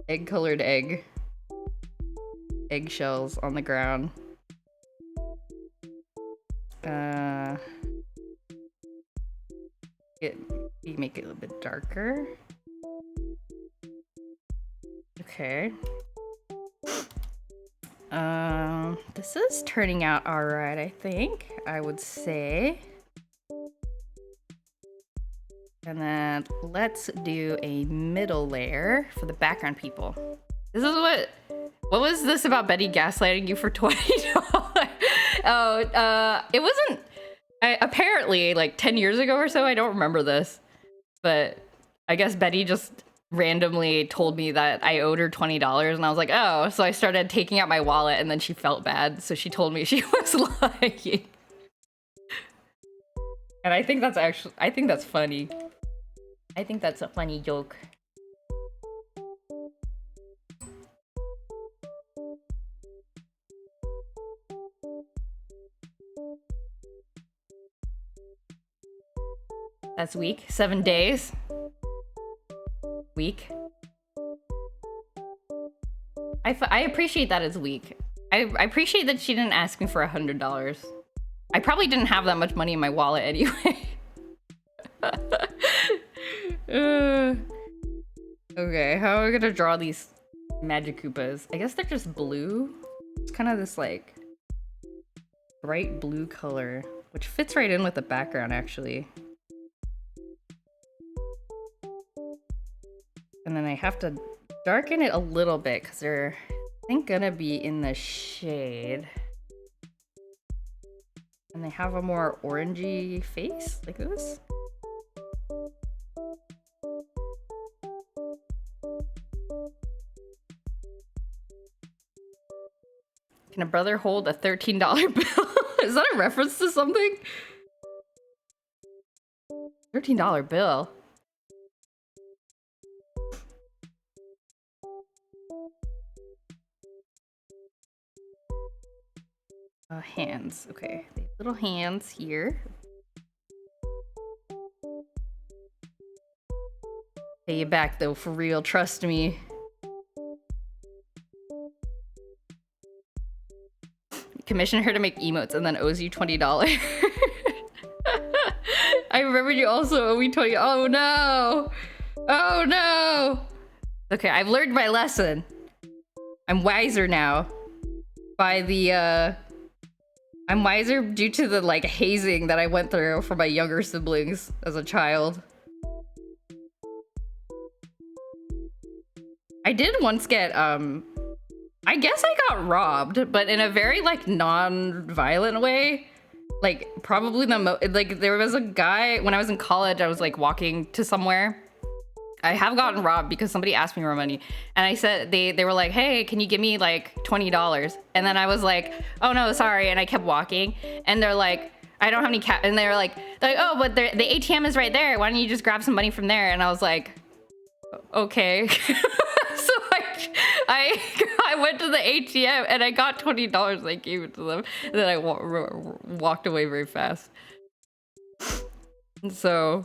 [SPEAKER 1] Egg colored egg. Eggshells on the ground. You make it a little bit darker. Okay. This is turning out all right, I think. I would say. And then let's do a middle layer for the background people. This is what was this about Betty gaslighting you for $20? Oh, it wasn't, apparently like 10 years ago or so, I don't remember this, but I guess Betty just randomly told me that I owed her $20, and I was like, oh, so I started taking out my wallet, and then she felt bad, so she told me she was lying. And I think that's funny. I think that's a funny joke. That's weak. 7 days. Weak. I appreciate that it's weak. I appreciate that she didn't ask me for $100. I probably didn't have that much money in my wallet anyway. Okay, how are we gonna draw these Magic Koopas? I guess they're just blue. It's kind of this like bright blue color, which fits right in with the background actually. And then I have to darken it a little bit because they're, I think, gonna be in the shade. And they have a more orangey face, like this. Can a brother hold a $13 bill? Is that a reference to something? $13 bill. Hands. Okay, they have little hands here. Pay you back though, for real. Trust me. Commission her to make emotes and then owes you $20. I remember you also owe me 20. Oh no! Oh no! Okay, I've learned my lesson. I'm wiser now. By the I'm wiser due to the like hazing that I went through for my younger siblings as a child. I did once get I guess I got robbed, but in a very like non-violent way. Like probably like there was a guy when I was in college, I was like walking to somewhere. I have gotten robbed because somebody asked me for money and I said they were like, hey, can you give me like $20? And then I was like, oh no, sorry. And I kept walking and they're like, I don't have any cash. And they're like, oh, but the ATM is right there. Why don't you just grab some money from there? And I was like, okay. So I went to the ATM and I got $20. I gave it to them and then I walked away very fast. So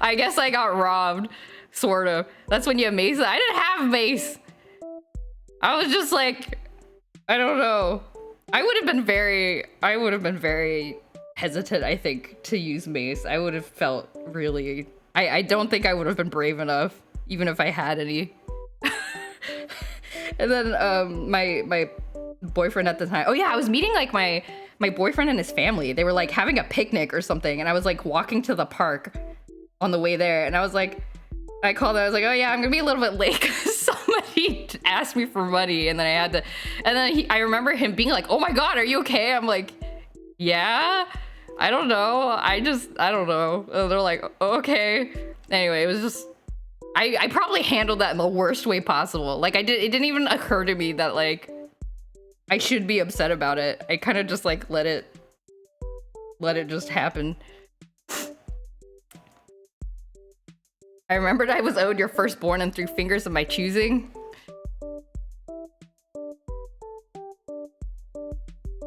[SPEAKER 1] I guess I got robbed, sort of. That's when you have mace. I didn't have mace. I was just like, I don't know. I would have been very hesitant, I think, to use mace. I would have felt really, I don't think I would have been brave enough, even if I had any. And then my boyfriend at the time, oh yeah, I was meeting like my boyfriend and his family. They were like having a picnic or something, and I was like walking to the park on the way there, and I was like, I called her, I was like, oh yeah, I'm gonna be a little bit late because somebody asked me for money, and then I had to, and then I remember him being like, oh my god, are you okay? I'm like, yeah, I don't know, I don't know. And they're like, okay. Anyway, it was just, I probably handled that in the worst way possible. Like it didn't even occur to me that like I should be upset about it. I kind of just like let it just happen. I remembered I was owed your firstborn and 3 fingers of my choosing.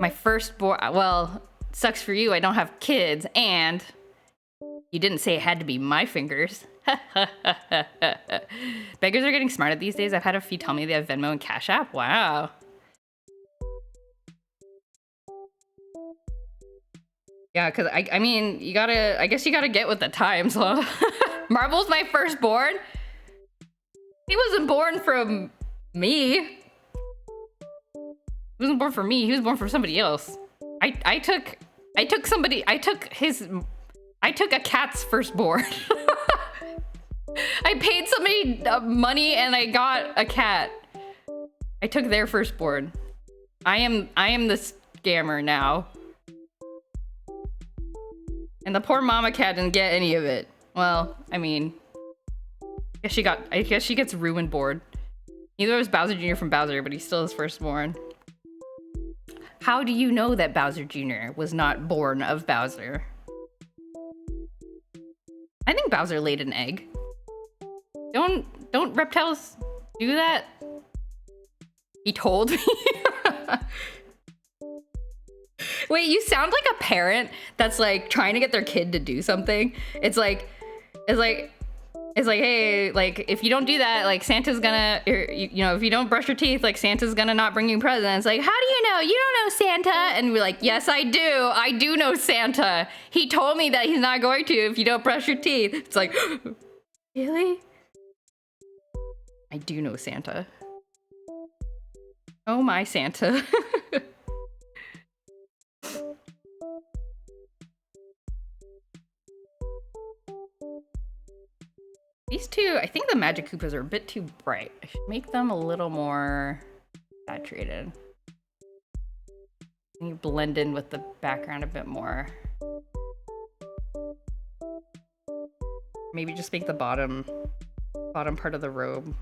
[SPEAKER 1] My firstborn, well, sucks for you, I don't have kids, and you didn't say it had to be my fingers. Beggars are getting smarter these days. I've had a few tell me they have Venmo and Cash App. Wow. Yeah, because I mean, I guess you gotta get with the times, huh? Marble's my firstborn. He wasn't born from me. He wasn't born from me. He was born from somebody else. I took a cat's firstborn. I paid somebody money and I got a cat. I took their firstborn. I am the scammer now. And the poor mama cat didn't get any of it. Well, I mean, I guess she gets ruined bored. Neither was Bowser Jr. from Bowser, but he's still his firstborn. How do you know that Bowser Jr. was not born of Bowser? I think Bowser laid an egg. Don't reptiles do that? He told me. Wait, you sound like a parent that's like trying to get their kid to do something. It's like, It's like, hey, like, if you don't do that, like, Santa's gonna, you know, if you don't brush your teeth, like, Santa's gonna not bring you presents. Like, how do you know? You don't know Santa. And we're like, yes, I do. I do know Santa. He told me that he's not going to if you don't brush your teeth. It's like, really? I do know Santa. Oh my Santa. These two, I think the Magic Koopas are a bit too bright. I should make them a little more saturated. You blend in with the background a bit more. Maybe just make the bottom part of the robe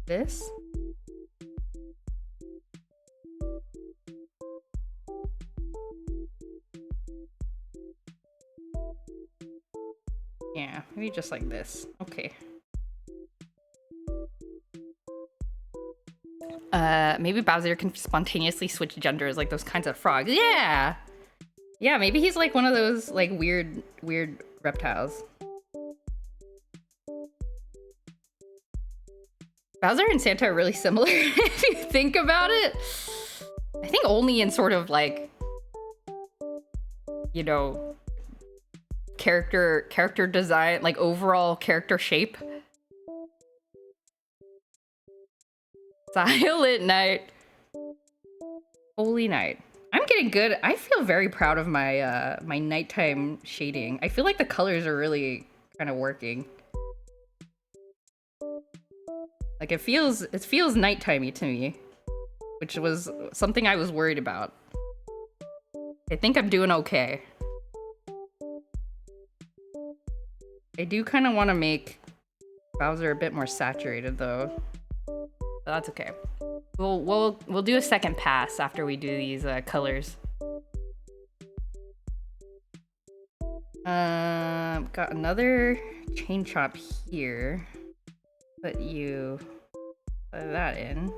[SPEAKER 1] this. Yeah, maybe just like this. Okay. Maybe Bowser can spontaneously switch genders like those kinds of frogs. Yeah! Yeah, maybe he's like one of those like weird reptiles. Bowser and Santa are really similar if you think about it. I think only in sort of like, you know, character design, like overall character shape. Silent Night. Holy Night. I'm getting good. I feel very proud of my my nighttime shading. I feel like the colors are really kind of working. Like it feels nighttimey to me, which was something I was worried about. I think I'm doing okay. I do kind of want to make Bowser a bit more saturated though. But that's okay. We'll do a second pass after we do these colors. Got another chain chomp here. Put that in.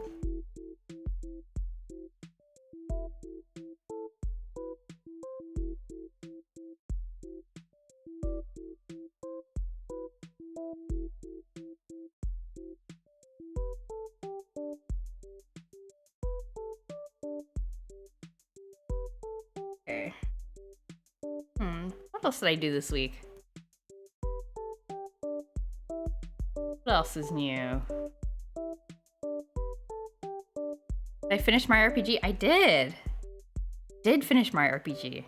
[SPEAKER 1] Okay. What else did I do this week? What else is new? Did I finish my RPG? I did. Did finish my RPG.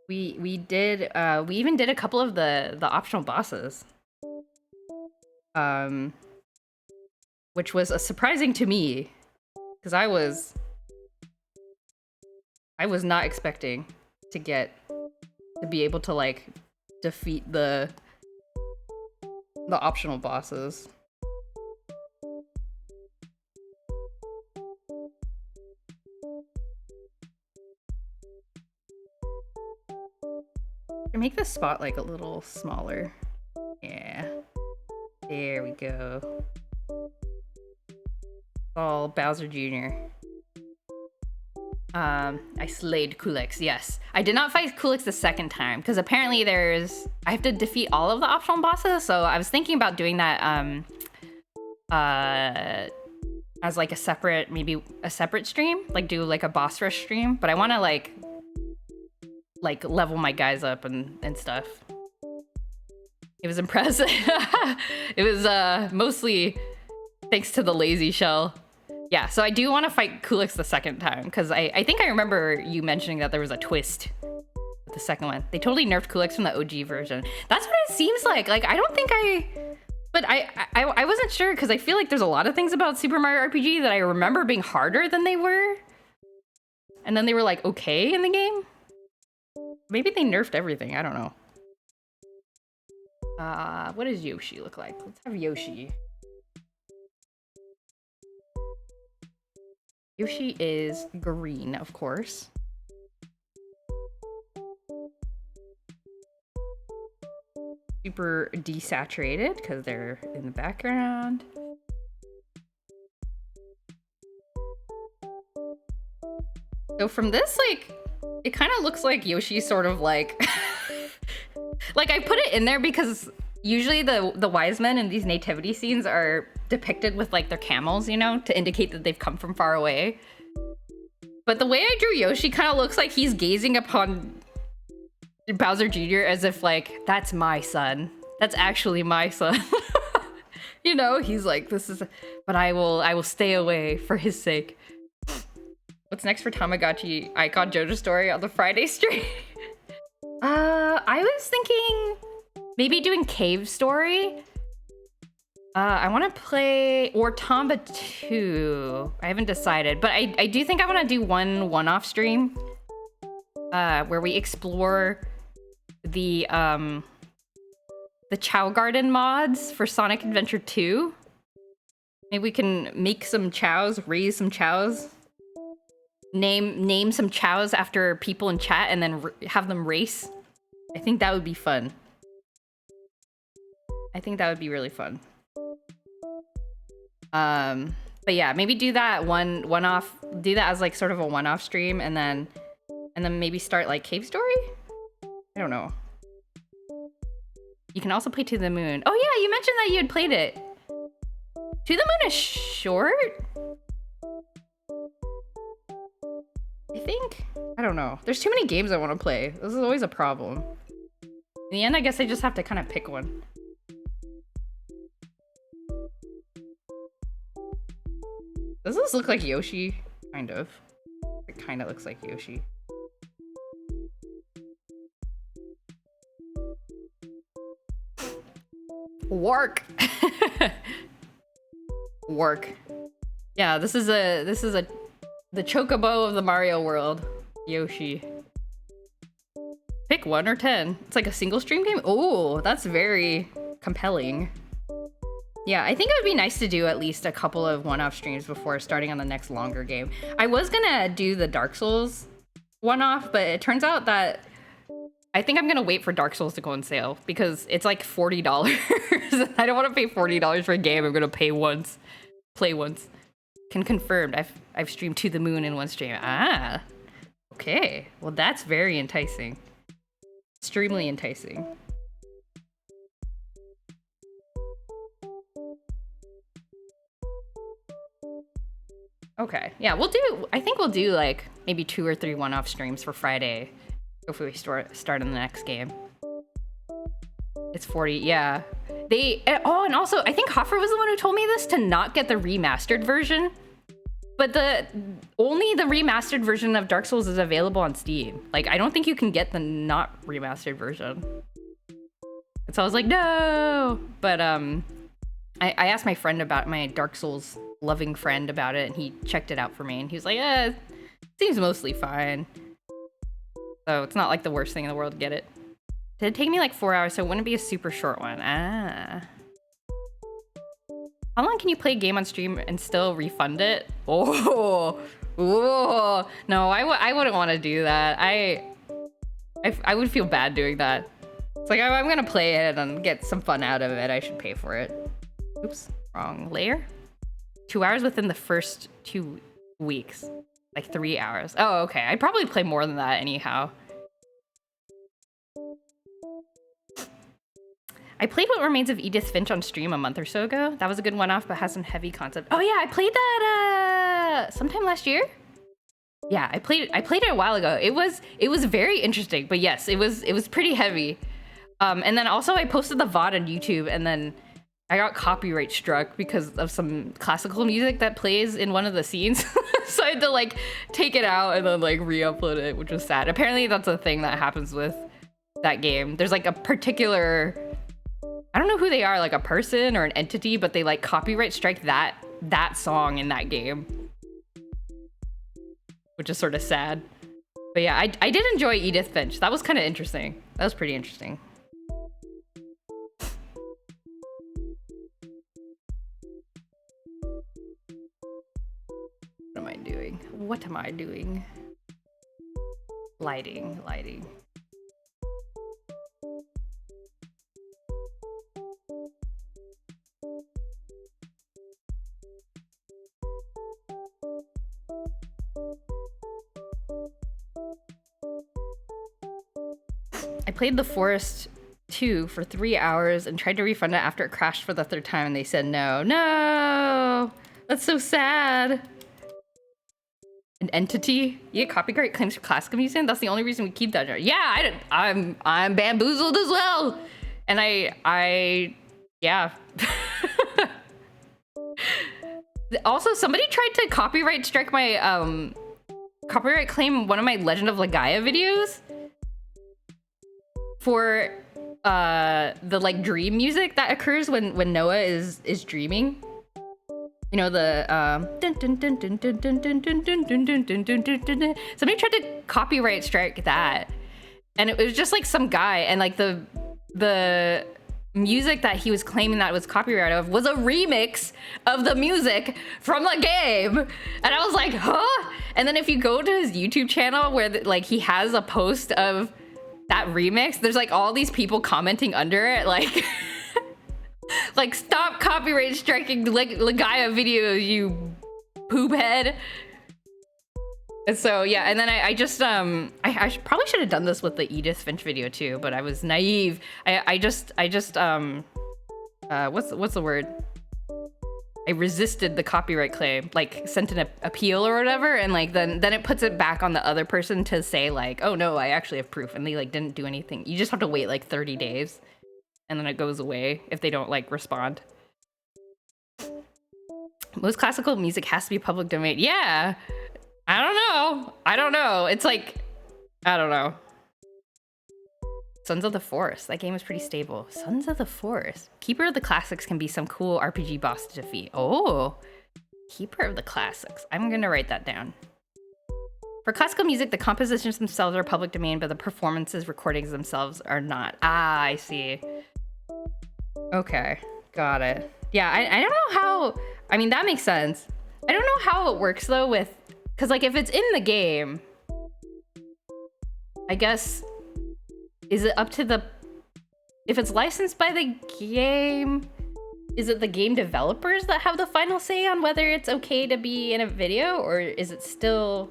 [SPEAKER 1] We did. We even did a couple of the optional bosses. Which was surprising to me, because I was not expecting to be able to like defeat the optional bosses. I make this spot like a little smaller. Yeah. There we go. All Bowser Jr. I slayed Kulix, yes. I did not fight Kulix the second time, because apparently I have to defeat all of the optional bosses, so I was thinking about doing that, as like maybe a separate stream, like do like a boss rush stream, but I want to like level my guys up and stuff. It was impressive. It was mostly thanks to the lazy shell. Yeah, so I do want to fight Kulix the second time, because I think I remember you mentioning that there was a twist with the second one. They totally nerfed Kulix from the OG version. That's what it seems like. Like, I don't think but I wasn't sure, because I feel like there's a lot of things about Super Mario RPG that I remember being harder than they were. And then they were like, okay in the game? Maybe they nerfed everything, I don't know. What does Yoshi look like? Let's have Yoshi. Yoshi is green, of course. Super desaturated, because they're in the background. So from this, like, It kind of looks like Yoshi's sort of like... like, I put it in there because usually the wise men in these nativity scenes are depicted with like their camels, you know, to indicate that they've come from far away. But the way I drew Yoshi kind of looks like he's gazing upon Bowser Jr. as if like, that's my son. That's actually my son. You know, he's like, this is, but I will stay away for his sake. What's next for Tamagotchi Icon JoJo Story on the Friday stream? I was thinking maybe doing Cave Story. I want to play or Tomba 2. I haven't decided, but I do think I want to do one-off stream where we explore the Chow Garden mods for Sonic Adventure 2. Maybe we can make some chows, raise some chows, name some chows after people in chat, and then have them race. I think that would be fun. I think that would be really fun. But yeah, maybe do that one-off. Do that as like sort of a one-off stream, and then maybe start like Cave Story. I don't know. You can also play To the Moon. Oh yeah, you mentioned that you had played it. To the Moon is short? I think? I don't know. There's too many games I want to play. This is always a problem. In the end, I guess I just have to kind of pick one. Does this look like Yoshi? Kind of. It kind of looks like Yoshi. Work. Work. Yeah, this is the chocobo of the Mario world. Yoshi. Pick 1 or 10. It's like a single stream game? Oh, that's very compelling. Yeah, I think it would be nice to do at least a couple of one-off streams before starting on the next longer game. I was gonna do the Dark Souls one-off, but it turns out that I think I'm gonna wait for Dark Souls to go on sale because it's like $40. I don't want to pay $40 for a game I'm gonna pay once, play once. Can confirm. I've streamed To the Moon in one stream. Ah, okay. Well, that's very enticing. Extremely enticing. Okay. Yeah, I think we'll do like maybe 2 or 3 one-off streams for Friday if we start in the next game. It's 40, yeah. Oh, and also I think Hoffer was the one who told me this, to not get the remastered version. But only the remastered version of Dark Souls is available on Steam. Like, I don't think you can get the not remastered version. And so I was like, no! But I asked my friend about my Dark Souls loving friend about it, and he checked it out for me, and he was like, it seems mostly fine. So it's not like the worst thing in the world to get it. Did it take me like 4 hours, so it wouldn't be a super short one. Ah. How long can you play a game on stream and still refund it? Oh, no, I wouldn't want to do that. I would feel bad doing that. It's like, I'm gonna play it and get some fun out of it. I should pay for it. Oops, wrong layer. 2 hours within the first 2 weeks. Like 3 hours. Oh, okay. I'd probably play more than that anyhow. I played What Remains of Edith Finch on stream a month or so ago. That was a good one-off, but has some heavy concept. Oh yeah, I played that sometime last year. Yeah, I played it a while ago. It was very interesting, but yes, it was pretty heavy. And then also I posted the VOD on YouTube, and then I got copyright struck because of some classical music that plays in one of the scenes. So I had to like take it out and then like re-upload it, which was sad. Apparently that's a thing that happens with that game. There's like a particular, I don't know who they are, like a person or an entity, but they like copyright strike that song in that game, which is sort of sad. But yeah, I did enjoy Edith Finch. That was kind of interesting. That was pretty interesting. What am I doing? What am I doing? Lighting. I played The Forest 2 for 3 hours and tried to refund it after it crashed for the 3rd time, and they said no. No! That's so sad. An entity? You get copyright claims for classical music? That's the only reason we keep that. Yeah, I'm bamboozled as well. And yeah. Also, somebody tried to copyright strike my, copyright claim one of my Legend of Legaia videos for the like dream music that occurs when Noah is dreaming. You know, the somebody tried to copyright strike that, and it was just like some guy, and like the music that he was claiming that was copyright of was a remix of the music from the game. And I was like, huh? And then if you go to his YouTube channel where like he has a post of that remix, there's like all these people commenting under it like like, stop copyright striking Legaia videos, you poop head. And so yeah, and then I just I probably should have done this with the Edith Finch video too, but I was naive. I just what's the word? I resisted the copyright claim, like sent an appeal or whatever, and like then it puts it back on the other person to say like, oh no, I actually have proof, and they like didn't do anything. You just have to wait like 30 days, and then it goes away if they don't like respond. Most classical music has to be public domain. Yeah. I don't know. It's like, I don't know. Sons of the Forest. That game is pretty stable. Sons of the Forest. Keeper of the Classics can be some cool RPG boss to defeat. Oh, Keeper of the Classics. I'm gonna write that down. For classical music, the compositions themselves are public domain, but the performances, recordings themselves are not. Ah, I see. Okay, got it. Yeah, I don't know how, I mean, that makes sense. I don't know how it works though with, because like if it's in the game, I guess, is it up to the, if it's licensed by the game, is it the game developers that have the final say on whether it's okay to be in a video, or is it still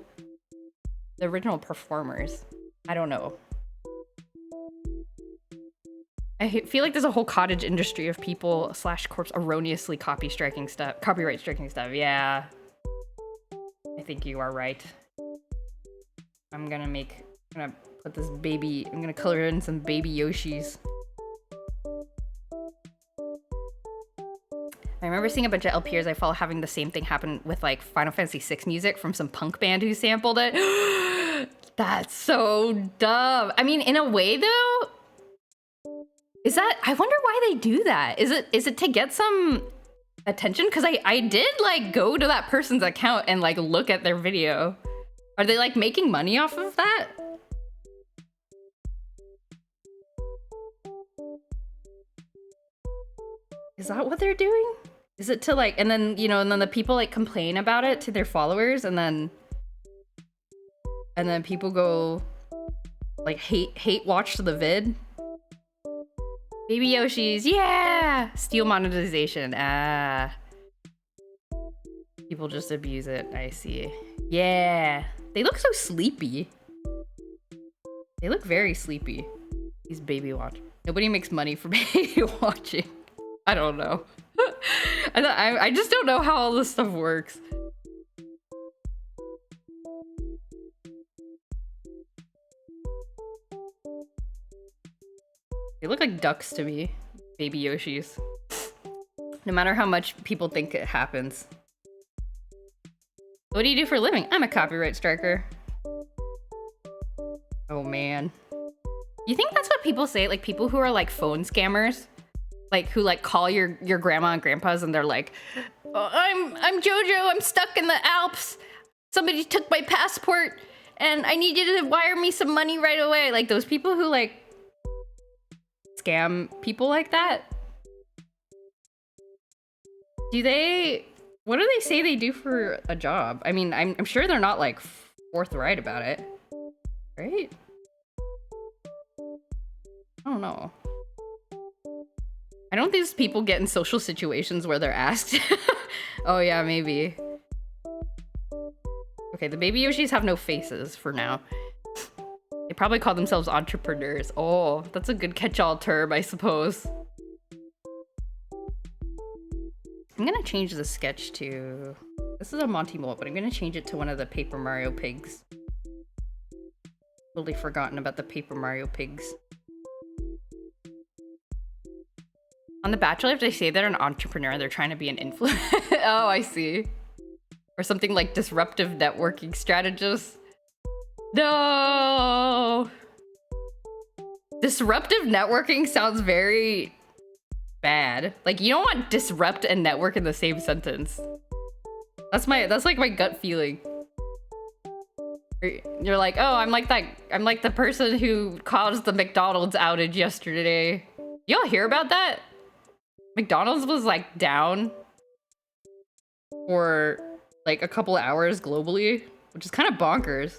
[SPEAKER 1] the original performers? I don't know. I feel like there's a whole cottage industry of people / corpse erroneously copyright striking stuff. Yeah. I think you are right. I'm gonna put this baby, I'm gonna color in some baby Yoshis. I remember seeing a bunch of LPers I follow having the same thing happen with like Final Fantasy VI music from some punk band who sampled it. That's so dumb. I mean, in a way though, is that, I wonder why they do that. Is it to get some attention? Because I did like go to that person's account and like look at their video. Are they like making money off of that? Is that what they're doing? Is it to like, and then, you know, and then the people like complain about it to their followers, and then people go like hate watch the vid? Baby Yoshis, yeah! Steal monetization, ah. People just abuse it, I see. Yeah, they look so sleepy. They look very sleepy. These baby watch. Nobody makes money for baby watching. I don't know. I just don't know how all this stuff works. They look like ducks to me, baby Yoshis. No matter how much people think it happens. What do you do for a living? I'm a copyright striker. Oh man. You think that's what people say? Like people who are like phone scammers? Like who like call your grandma and grandpas and they're like, oh, I'm Jojo, I'm stuck in the Alps. Somebody took my passport and I need you to wire me some money right away. Like those people who like scam people like that. What do they say they do for a job? I mean, I'm sure they're not like forthright about it, right? I don't know. I don't think these people get in social situations where they're asked. Oh yeah, maybe. Okay, the baby Yoshis have no faces for now. They probably call themselves entrepreneurs. Oh, that's a good catch-all term, I suppose. I'm gonna change the sketch to... This is a Monty Mole, but I'm gonna change it to one of the Paper Mario pigs. Totally forgotten about the Paper Mario pigs. On The Bachelor, if they say they're an entrepreneur, they're trying to be an influencer. Oh, I see. Or something like disruptive networking strategist. No! Disruptive networking sounds very bad. Like, you don't want disrupt and network in the same sentence. That's like my gut feeling. You're like, oh, I'm like the person who caused the McDonald's outage yesterday. Y'all hear about that? McDonald's was like down for like a couple hours globally, which is kind of bonkers.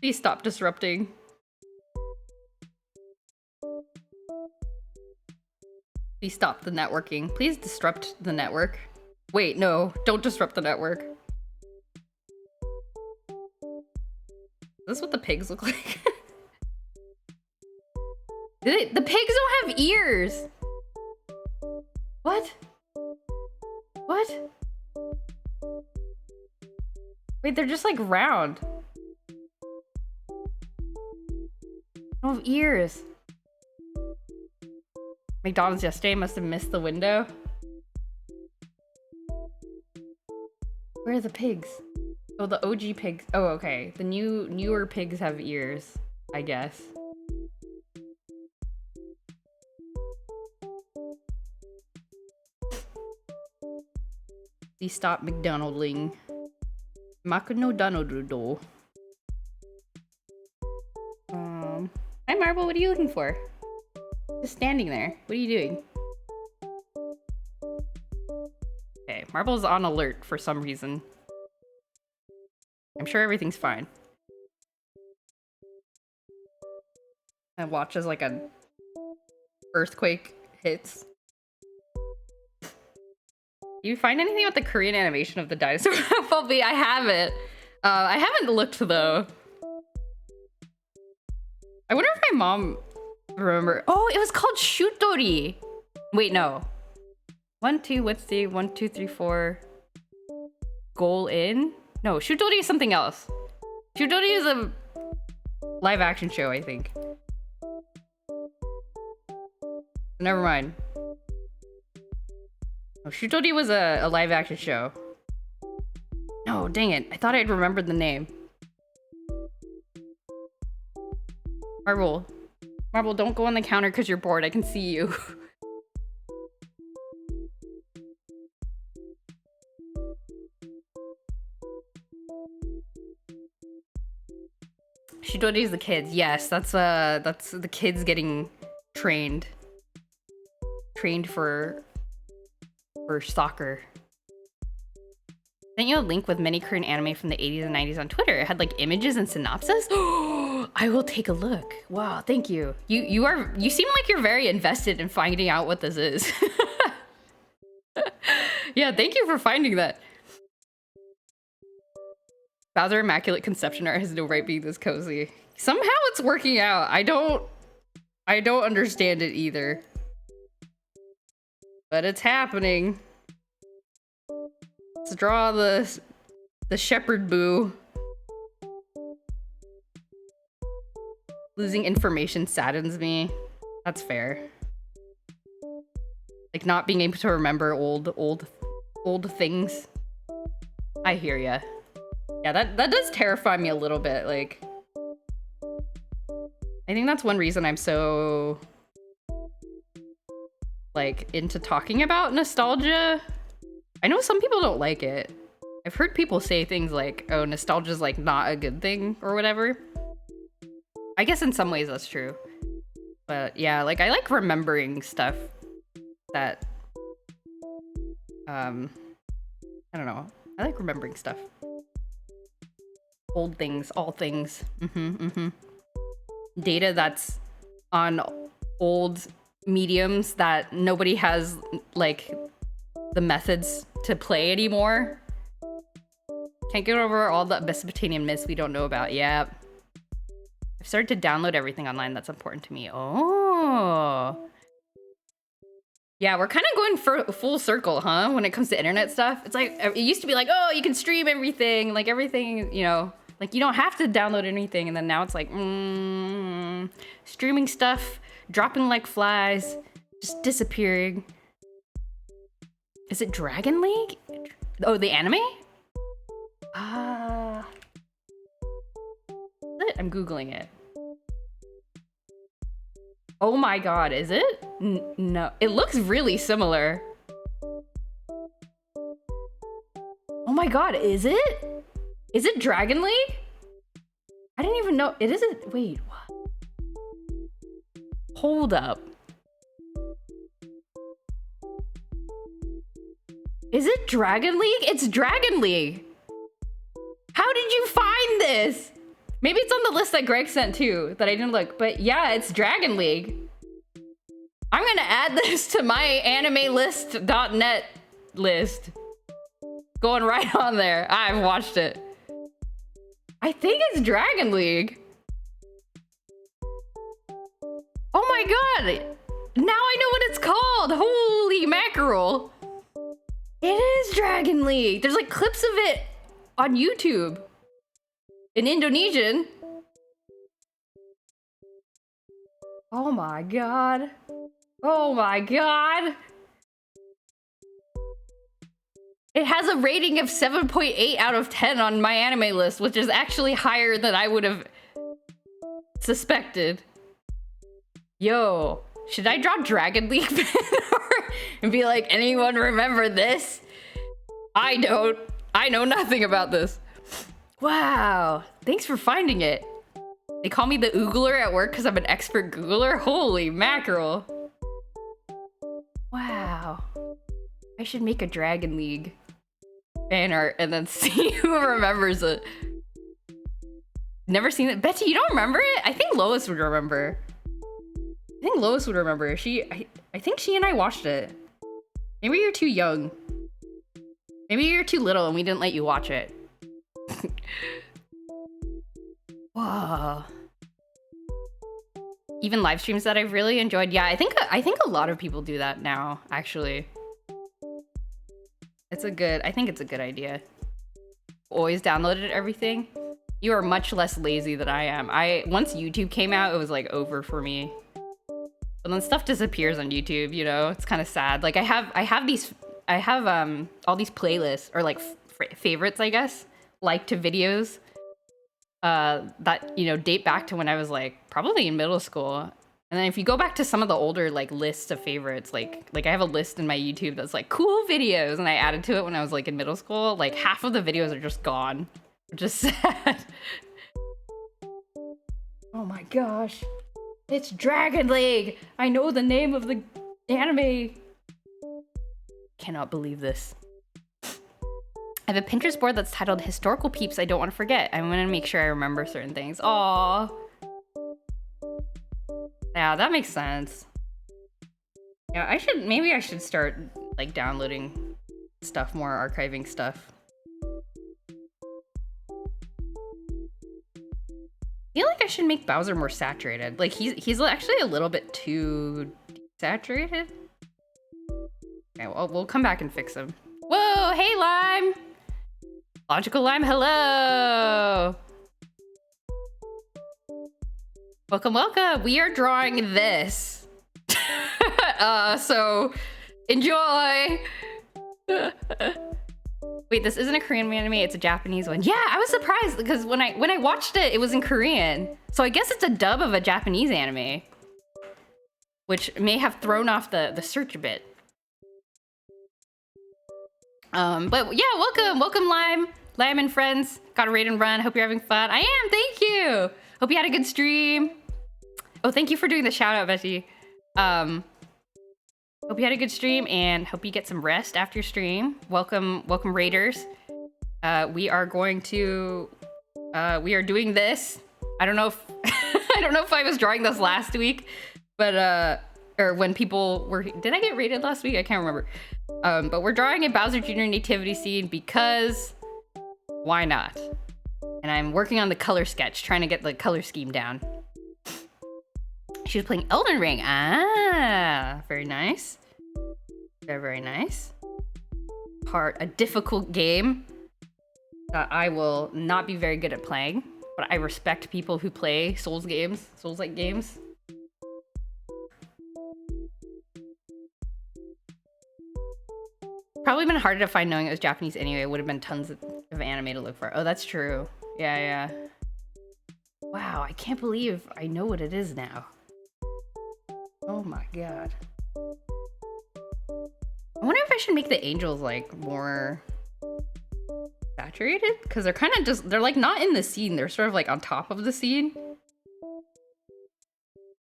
[SPEAKER 1] Please stop disrupting. Please stop the networking. Please disrupt the network. Wait, no, don't disrupt the network. Is this what the pigs look like? The pigs don't have ears! What? What? Wait, they're just like round. They don't have ears. McDonald's yesterday must have missed the window. Where are the pigs? Oh, the OG pigs. Oh, okay. The newer pigs have ears, I guess. Please stop McDonalding. Makuno Donaldo. Hi Marble, what are you looking for? Just standing there. What are you doing? Okay, Marble's on alert for some reason. I'm sure everything's fine. I watch as like an earthquake hits. You find anything with the Korean animation of the dinosaur? Bumblebee? I haven't. I haven't looked though. I wonder if my mom remember. Oh, it was called Shutori. Wait, no. 1, 2, let's see. 1, 2, 3, 4. Goal in? No, Shutori is something else. Shutori is a live action show, I think. Never mind. Oh, Shutori was a live action show. No, dang it. I thought I'd remembered the name. Marble. Marble, don't go on the counter because you're bored. I can see you. Shutori is the kids. Yes, that's the kids getting trained. Trained for soccer. Sent you a link with many Korean anime from the 80s and 90s on Twitter. It had like images and synopsis. I will take a look. Wow, thank you. You seem like you're very invested in finding out what this is. Yeah, thank you for finding that. Bowser Immaculate Conception Art has no right being this cozy. Somehow it's working out. I don't understand it either. But it's happening. Let's draw the shepherd boo. Losing information saddens me. That's fair. Like not being able to remember old things. I hear ya. Yeah, that does terrify me a little bit. Like, I think that's one reason I'm so like into talking about nostalgia. I know some people don't like it. I've heard people say things like, oh, nostalgia's like not a good thing or whatever. I guess in some ways that's true. But yeah, like I like remembering stuff that I don't know. I like remembering stuff. Old things, all things. Data that's on old mediums that nobody has like the methods to play anymore Can't get over all the Mesopotamian myths we don't know about. Yeah. I've started to download everything online that's important to me. Oh. Yeah, we're kind of going for full circle, huh? When it comes to internet stuff. It's like, it used to be like, oh, you can stream everything. Like everything, you know, like you don't have to download anything. And then now it's like, streaming stuff, dropping like flies, just disappearing. Is it Dragon League? Oh, the anime? Ah. I'm Googling it. Oh my god, is it? No, it looks really similar. Oh my god, is it? Is it Dragon League? I didn't even know. It isn't. Wait, what? Hold up. Is it Dragon League? It's Dragon League. How did you find this? Maybe it's on the list that Greg sent too, that I didn't look. But yeah, it's Dragon League. I'm gonna add this to my animelist.net list. Going right on there. I've watched it. I think it's Dragon League. Oh my god. Now I know what it's called. Holy mackerel. It is Dragon League. There's like clips of it on YouTube. In Indonesian. Oh my god. Oh my god. It has a rating of 7.8 out of 10 on my anime list, which is actually higher than I would have suspected. Yo, should I draw Dragon League and be like, anyone remember this? I don't. I know nothing about this. Wow, thanks for finding it. They call me the Oogler at work because I'm an expert Googler. Holy mackerel. Wow. I should make a Dragon League fan art and then see who remembers it. Never seen it. Betty, you don't remember it? I think Lois would remember. I think Lois would remember. I think she and I watched it. Maybe you're too young. Maybe you're too little and we didn't let you watch it. Whoa. Even live streams that I've really enjoyed. Yeah, I think a lot of people do that now, actually. I think it's a good idea. Always downloaded everything. You are much less lazy than I am. Once YouTube came out, it was like over for me. But then stuff disappears on YouTube, you know? It's kind of sad. Like I have all these playlists or like favorites, I guess, like to videos that, you know, date back to when I was like probably in middle school. And then if you go back to some of the older like lists of favorites, like I have a list in my YouTube that's like cool videos, and I added to it when I was like in middle school. Like half of the videos are just gone, which is sad. Oh my gosh, it's Dragon League. I know the name of the anime. Cannot believe this. I have a Pinterest board that's titled Historical Peeps I Don't Want to Forget. I'm gonna make sure I remember certain things. Aww. Yeah, that makes sense. Yeah, maybe I should start like downloading stuff more, archiving stuff. I feel like I should make Bowser more saturated. Like he's actually a little bit too saturated. Okay, well, we'll come back and fix him. Whoa, hey Lime! Logical Lime, hello! Welcome, welcome. We are drawing this. So enjoy. Wait, this isn't a Korean anime, it's a Japanese one. Yeah, I was surprised because when I watched it, it was in Korean. So I guess it's a dub of a Japanese anime, which may have thrown off the search a bit. But yeah, welcome Lime and friends. Got a raid and run. Hope you're having fun. I am, thank you. Hope you had a good stream. Oh, thank you for doing the shout out, Betty. Hope you had a good stream and hope you get some rest after your stream. Welcome raiders. We are doing this. I don't know if I don't know if I was drawing this last week, but or when people were, did I get raided last week? I can't remember. But we're drawing a Bowser Jr. nativity scene because Why not? And I'm working on the color sketch, trying to get the color scheme down. She was playing Elden Ring. Ah, very nice. Very, very nice. A difficult game that I will not be very good at playing, but I respect people who play Souls-like games. Probably been harder to find knowing it was Japanese anyway. It would have been tons of anime to look for. Oh, that's true. Yeah. Wow, I can't believe I know what it is now. Oh my god. I wonder if I should make the angels like more saturated, because they're kind of they're like not in the scene, they're sort of like on top of the scene.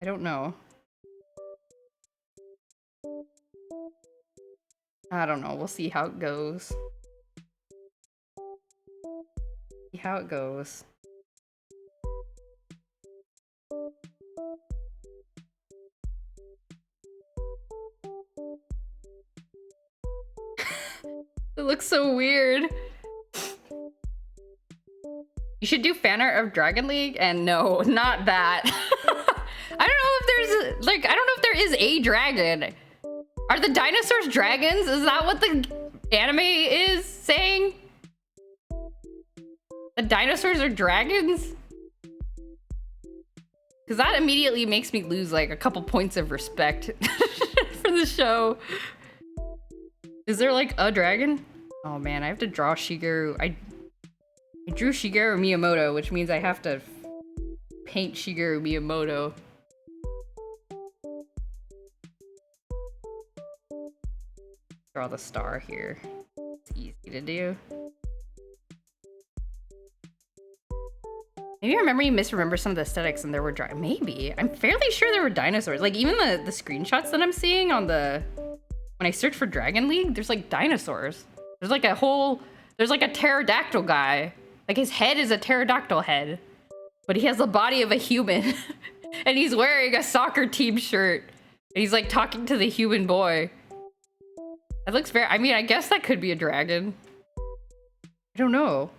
[SPEAKER 1] I don't know. I don't know, we'll see how it goes. See how it goes. It looks so weird. You should do fan art of Dragon League, and no, not that. I don't know if there's, like, I don't know if there is a dragon. Are the dinosaurs dragons? Is that what the anime is saying? The dinosaurs are dragons? Because that immediately makes me lose, like, a couple points of respect for the show. Is there, like, a dragon? Oh, man, I have to draw Shigeru. I drew Shigeru Miyamoto, which means I have to paint Shigeru Miyamoto. Draw the star here. It's easy to do. Maybe you misremember some of the aesthetics and there were maybe. I'm fairly sure there were dinosaurs. Like even the screenshots that I'm seeing on when I search for Dragon League, there's like dinosaurs. There's like a pterodactyl guy. Like his head is a pterodactyl head, but he has the body of a human and he's wearing a soccer team shirt and he's like talking to the human boy. That looks I mean, I guess that could be a dragon. I don't know.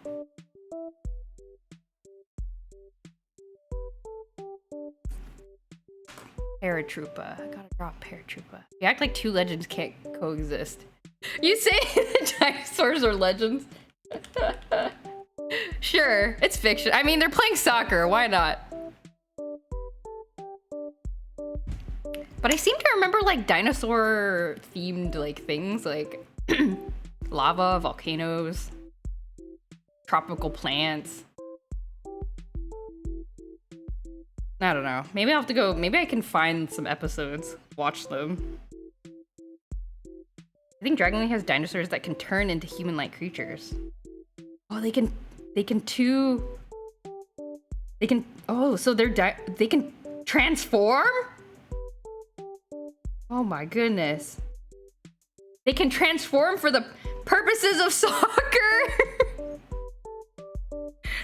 [SPEAKER 1] Paratroopa. I gotta draw a paratroopa. You act like two legends can't coexist. You say the dinosaurs are legends? Sure, it's fiction. I mean, they're playing soccer. Why not? But I seem to remember like dinosaur themed like things like lava, volcanoes, tropical plants. I don't know. Maybe I'll have to go. Maybe I can find some episodes, watch them. I think Dragon League has dinosaurs that can turn into human-like creatures. Oh, they can oh, so they can transform? Oh my goodness. They can transform for the purposes of soccer.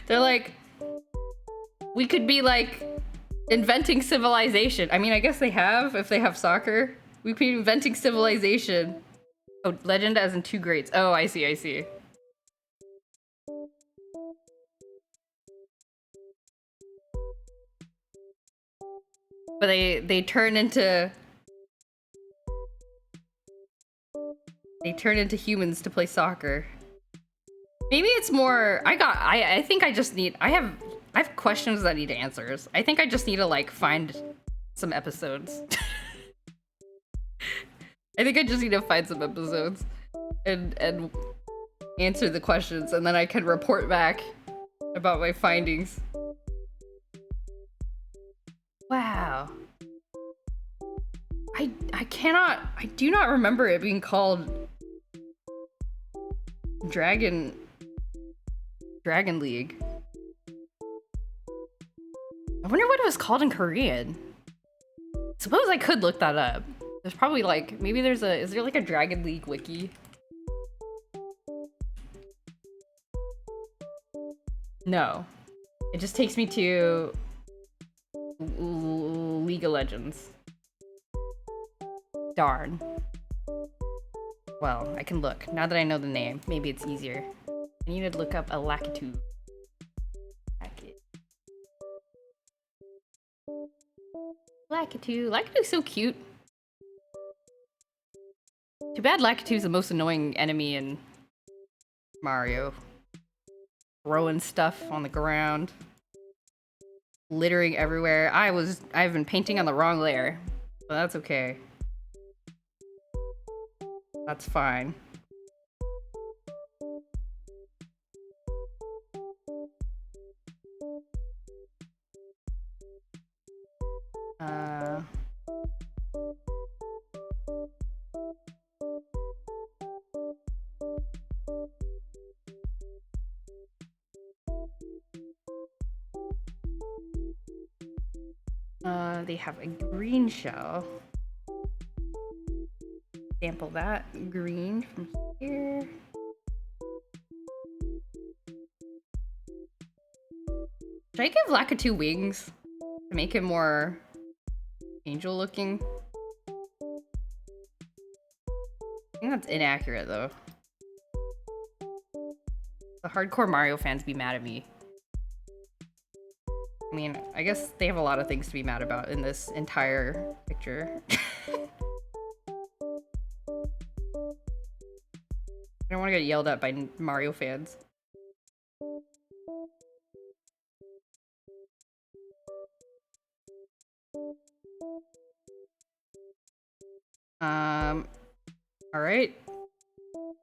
[SPEAKER 1] They're like, we could be like inventing civilization. I mean, I guess they have, if they have soccer. We could be inventing civilization. Oh, legend as in two greats. Oh, I see. But they turn into humans to play soccer. Maybe it's more I think I just need I have questions that need answers. I think I just need to like find some episodes. I think I just need to find some episodes and answer the questions, and then I can report back about my findings. Wow. I do not remember it being called Dragon League. I wonder what it was called in Korean. Suppose I could look that up. There's probably like, maybe is there like a Dragon League wiki? No. It just takes me to League of Legends. Darn. Well, I can look. Now that I know the name, maybe it's easier. I need to look up a Lakitu. Lakitu. Lakitu's so cute. Too bad Lakitu's the most annoying enemy in Mario. Throwing stuff on the ground. Littering everywhere. I've been painting on the wrong layer. But that's okay. That's fine. They have a green shell. Sample that green from here. Should I give Lakitu wings to make him more angel looking? I think that's inaccurate though. The hardcore Mario fans be mad at me. I mean, I guess they have a lot of things to be mad about in this entire picture. I don't want to get yelled at by Mario fans. Alright.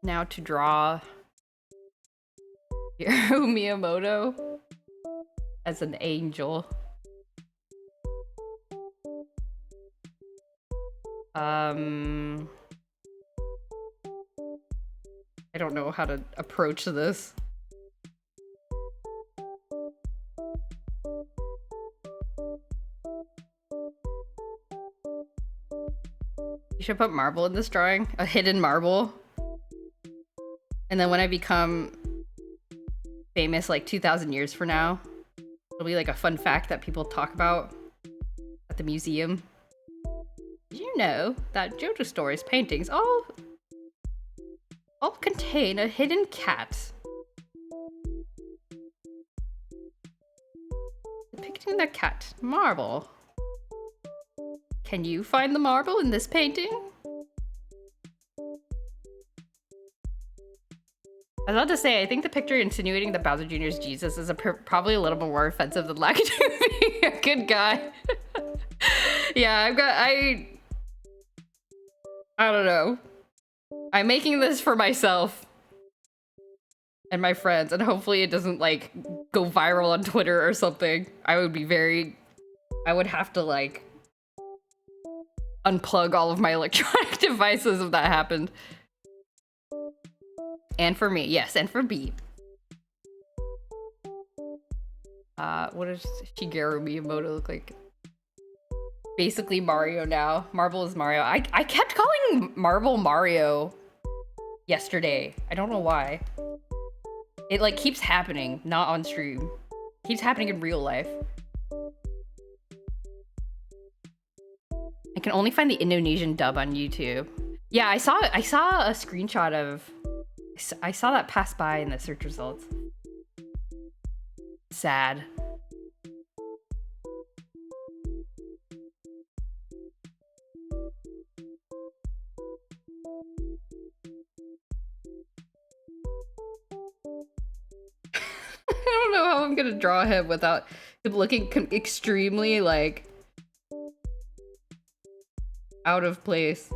[SPEAKER 1] Now to draw Hiro Miyamoto as an angel. I don't know how to approach this. You should put marble in this drawing. A hidden marble. And then when I become famous like 2,000 years from now, it'll be like a fun fact that people talk about at the museum. Did you know that JoJo Stories paintings all contain a hidden cat? Depicting the cat. Marble. Can you find the marble in this painting? I was about to say, I think the picture insinuating that Bowser Jr.'s Jesus is probably a little bit more offensive than Lakitu being a good guy. Yeah, I don't know. I'm making this for myself and my friends, and hopefully it doesn't like go viral on Twitter or something. I would have to like unplug all of my electronic devices if that happened. And for me, yes, and for B. What does Shigeru Miyamoto look like? Basically Mario now. Marble is Mario. I kept calling Marble Mario yesterday. I don't know why. It like keeps happening, not on stream. It keeps happening in real life. I can only find the Indonesian dub on YouTube. Yeah, I saw a screenshot of... I saw that pass by in the search results. Sad. I don't know how I'm gonna draw him without him looking extremely, like, out of place.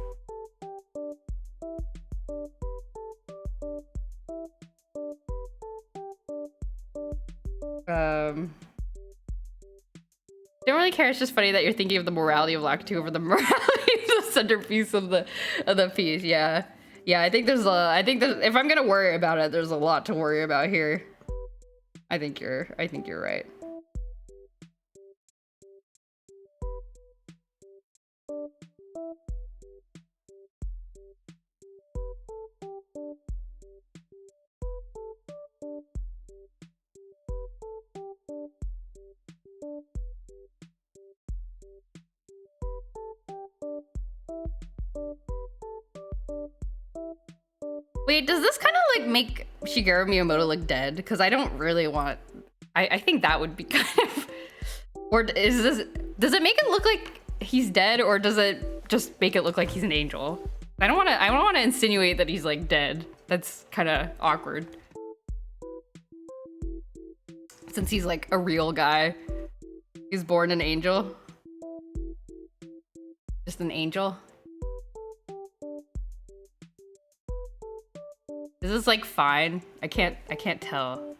[SPEAKER 1] Don't really care. It's just funny that you're thinking of the morality of Lakitu over the morality of the centerpiece of the piece. Yeah, yeah. I think there's if I'm gonna worry about it, there's a lot to worry about here. I think you're right. Wait, does this kind of like make Shigeru Miyamoto look dead? Because I don't really want. I think that would be kind of. Or is this? Does it make it look like he's dead, or does it just make it look like he's an angel? I don't want to. I don't want to insinuate that he's like dead. That's kind of awkward. Since he's like a real guy, he's born an angel. Just an angel. Is this like fine? I can't tell.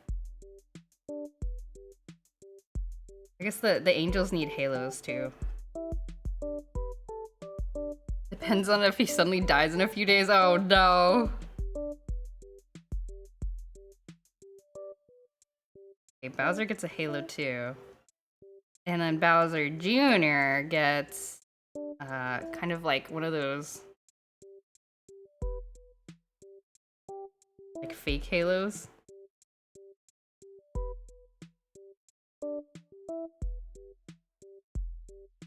[SPEAKER 1] I guess the angels need halos too. Depends on if he suddenly dies in a few days. Oh no. Okay, Bowser gets a halo too. And then Bowser Jr. gets kind of like one of those like fake halos.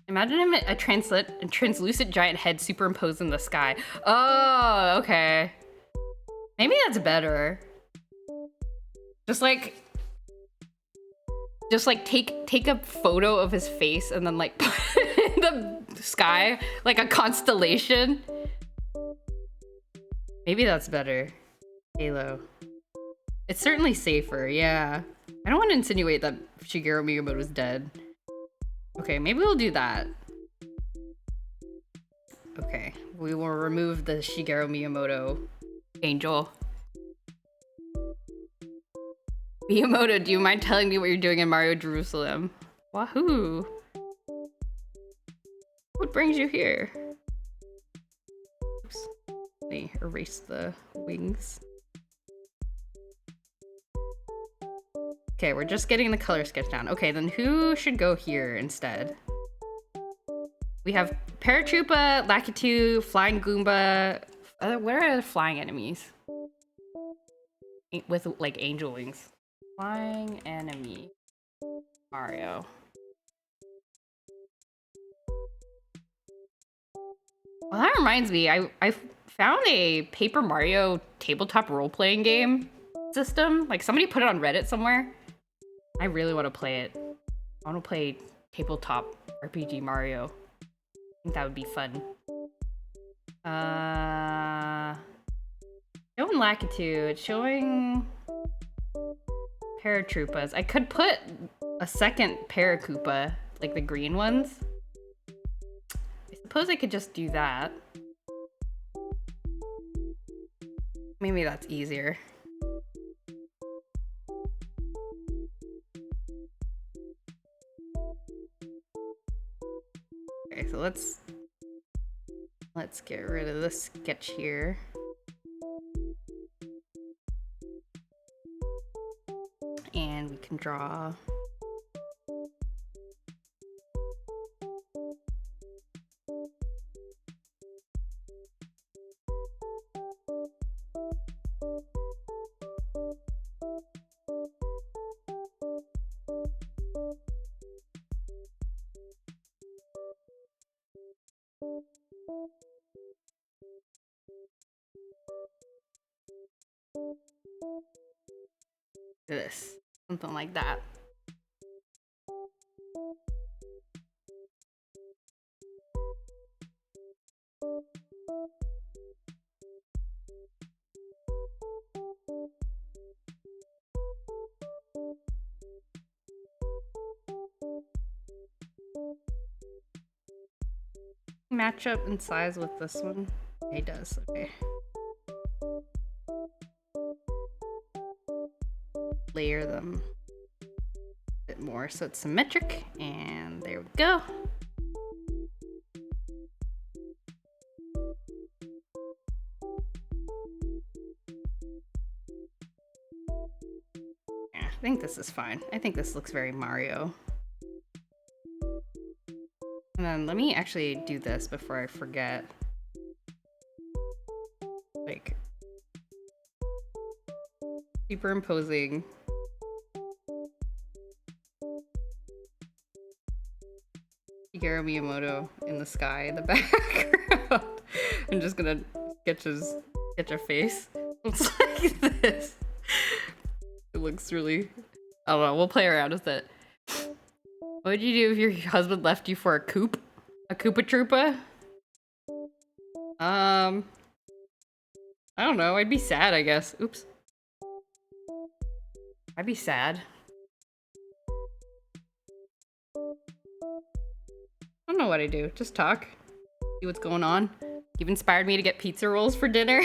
[SPEAKER 1] Imagine him a translucent giant head superimposed in the sky. Oh, okay. Maybe that's better. Just like take a photo of his face and then like put it in the sky like a constellation. Maybe that's better. Halo. It's certainly safer, yeah. I don't want to insinuate that Shigeru Miyamoto is dead. Okay, maybe we'll do that. Okay, we will remove the Shigeru Miyamoto angel. Miyamoto, do you mind telling me what you're doing in Mario Jerusalem? Wahoo! What brings you here? Oops. Let me erase the wings. Okay, we're just getting the color sketch down. Okay, then who should go here instead? We have Paratroopa, Lakitu, Flying Goomba. Where are the flying enemies? With like angel wings. Flying enemy. Mario. Well, that reminds me, I found a Paper Mario tabletop role-playing game system. Like somebody put it on Reddit somewhere. I really want to play it. I want to play tabletop RPG Mario. I think that would be fun. Showing Lakitu. It's showing Paratroopas. I could put a second Paracoopa, like the green ones. I suppose I could just do that. Maybe that's easier. Okay, so let's get rid of this sketch here. And we can draw this. Something like that. Match up in size with this one. It does, okay. Layer them a bit more so it's symmetric, and there we go. Yeah, I think this is fine. I think this looks very Mario. And then let me actually do this before I forget. Like superimposing Shigeru Miyamoto in the sky in the background. I'm just gonna sketch a face. It's like this. It looks really... I don't know, we'll play around with it. What would you do if your husband left you for a coop? A Koopa Troopa? I don't know, I'd be sad, I guess. Oops. I'd be sad. I don't know what I do. Just talk. See what's going on. You've inspired me to get pizza rolls for dinner.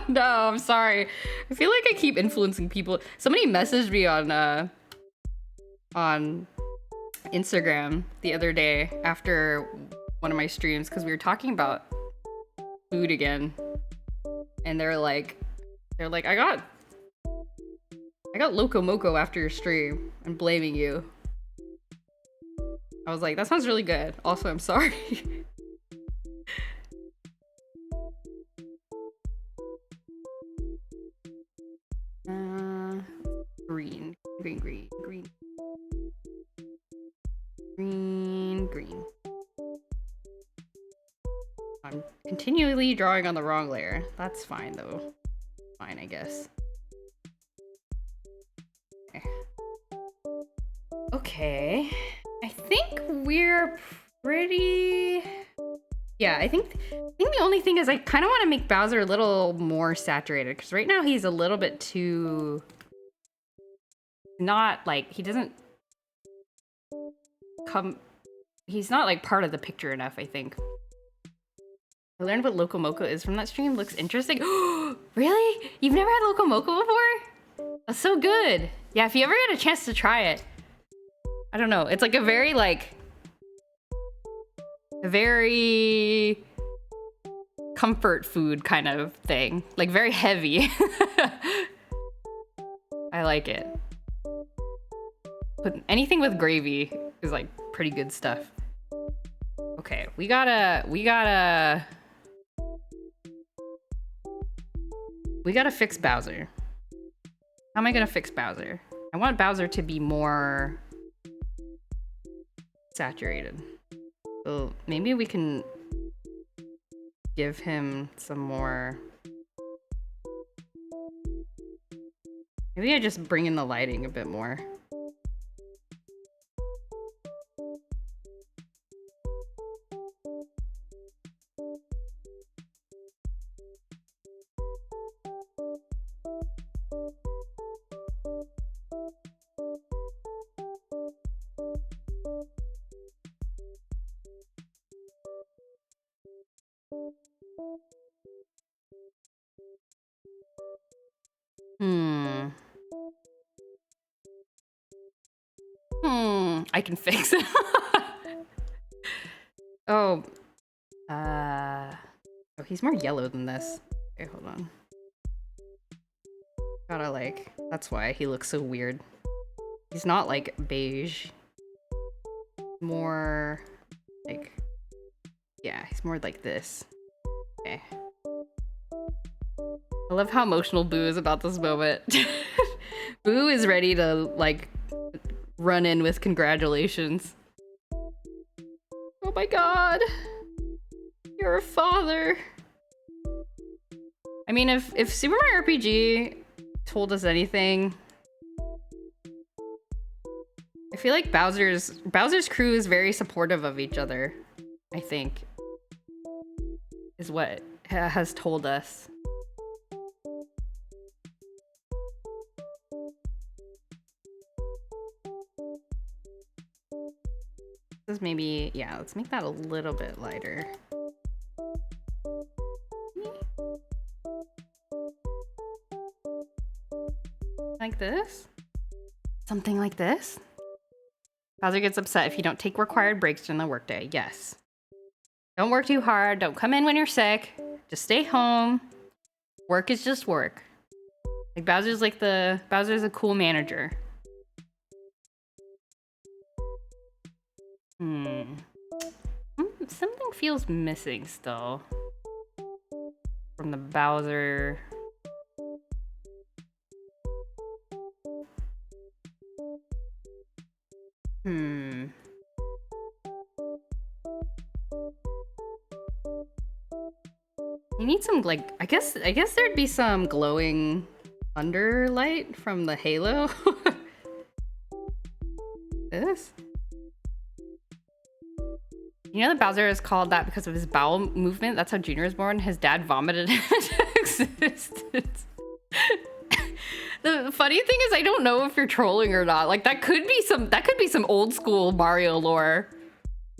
[SPEAKER 1] No, I'm sorry. I feel like I keep influencing people. Somebody messaged me on Instagram the other day after one of my streams because we were talking about food again, and they're like, I got Loco Moco after your stream. I'm blaming you. I was like, that sounds really good. Also, I'm sorry. Green. I'm continually drawing on the wrong layer. That's fine, though. Fine, I guess. Okay. I think we're pretty... Yeah, I think the only thing is I kind of want to make Bowser a little more saturated, because right now he's a little bit too... Not, like, he doesn't come... He's not, like, part of the picture enough, I think. I learned what Loco Moco is from that stream. Looks interesting. Really? You've never had Loco Moco before? That's so good. Yeah, if you ever get a chance to try it. I don't know. It's like a very, like... A very... comfort food kind of thing. Like, very heavy. I like it. But anything with gravy is, like, pretty good stuff. Okay, we gotta fix Bowser. How am I gonna fix Bowser? I want Bowser to be more saturated. So maybe we can give him some more... Maybe I just bring in the lighting a bit more. I can fix it. Oh. Oh, he's more yellow than this. Okay, hold on. Gotta, like... That's why he looks so weird. He's not, like, beige. More... like... Yeah, he's more like this. Okay. I love how emotional Boo is about this moment. Boo is ready to, like... run in with congratulations. Oh my god. You're a father. I mean, if Super Mario RPG told us anything, I feel like Bowser's crew is very supportive of each other, I think. Is what has told us. Maybe, yeah, let's make that a little bit lighter. Like this? Something like this? Bowser gets upset if you don't take required breaks during the workday. Yes. Don't work too hard. Don't come in when you're sick. Just stay home. Work is just work. Like Bowser's a cool manager. Something feels missing still from the Bowser. You need some, like, I guess there'd be some glowing underlight from the halo. This? You know that Bowser is called that because of his bowel movement? That's how Junior was born. His dad vomited into existence. The funny thing is I don't know if you're trolling or not. Like that could be some old school Mario lore.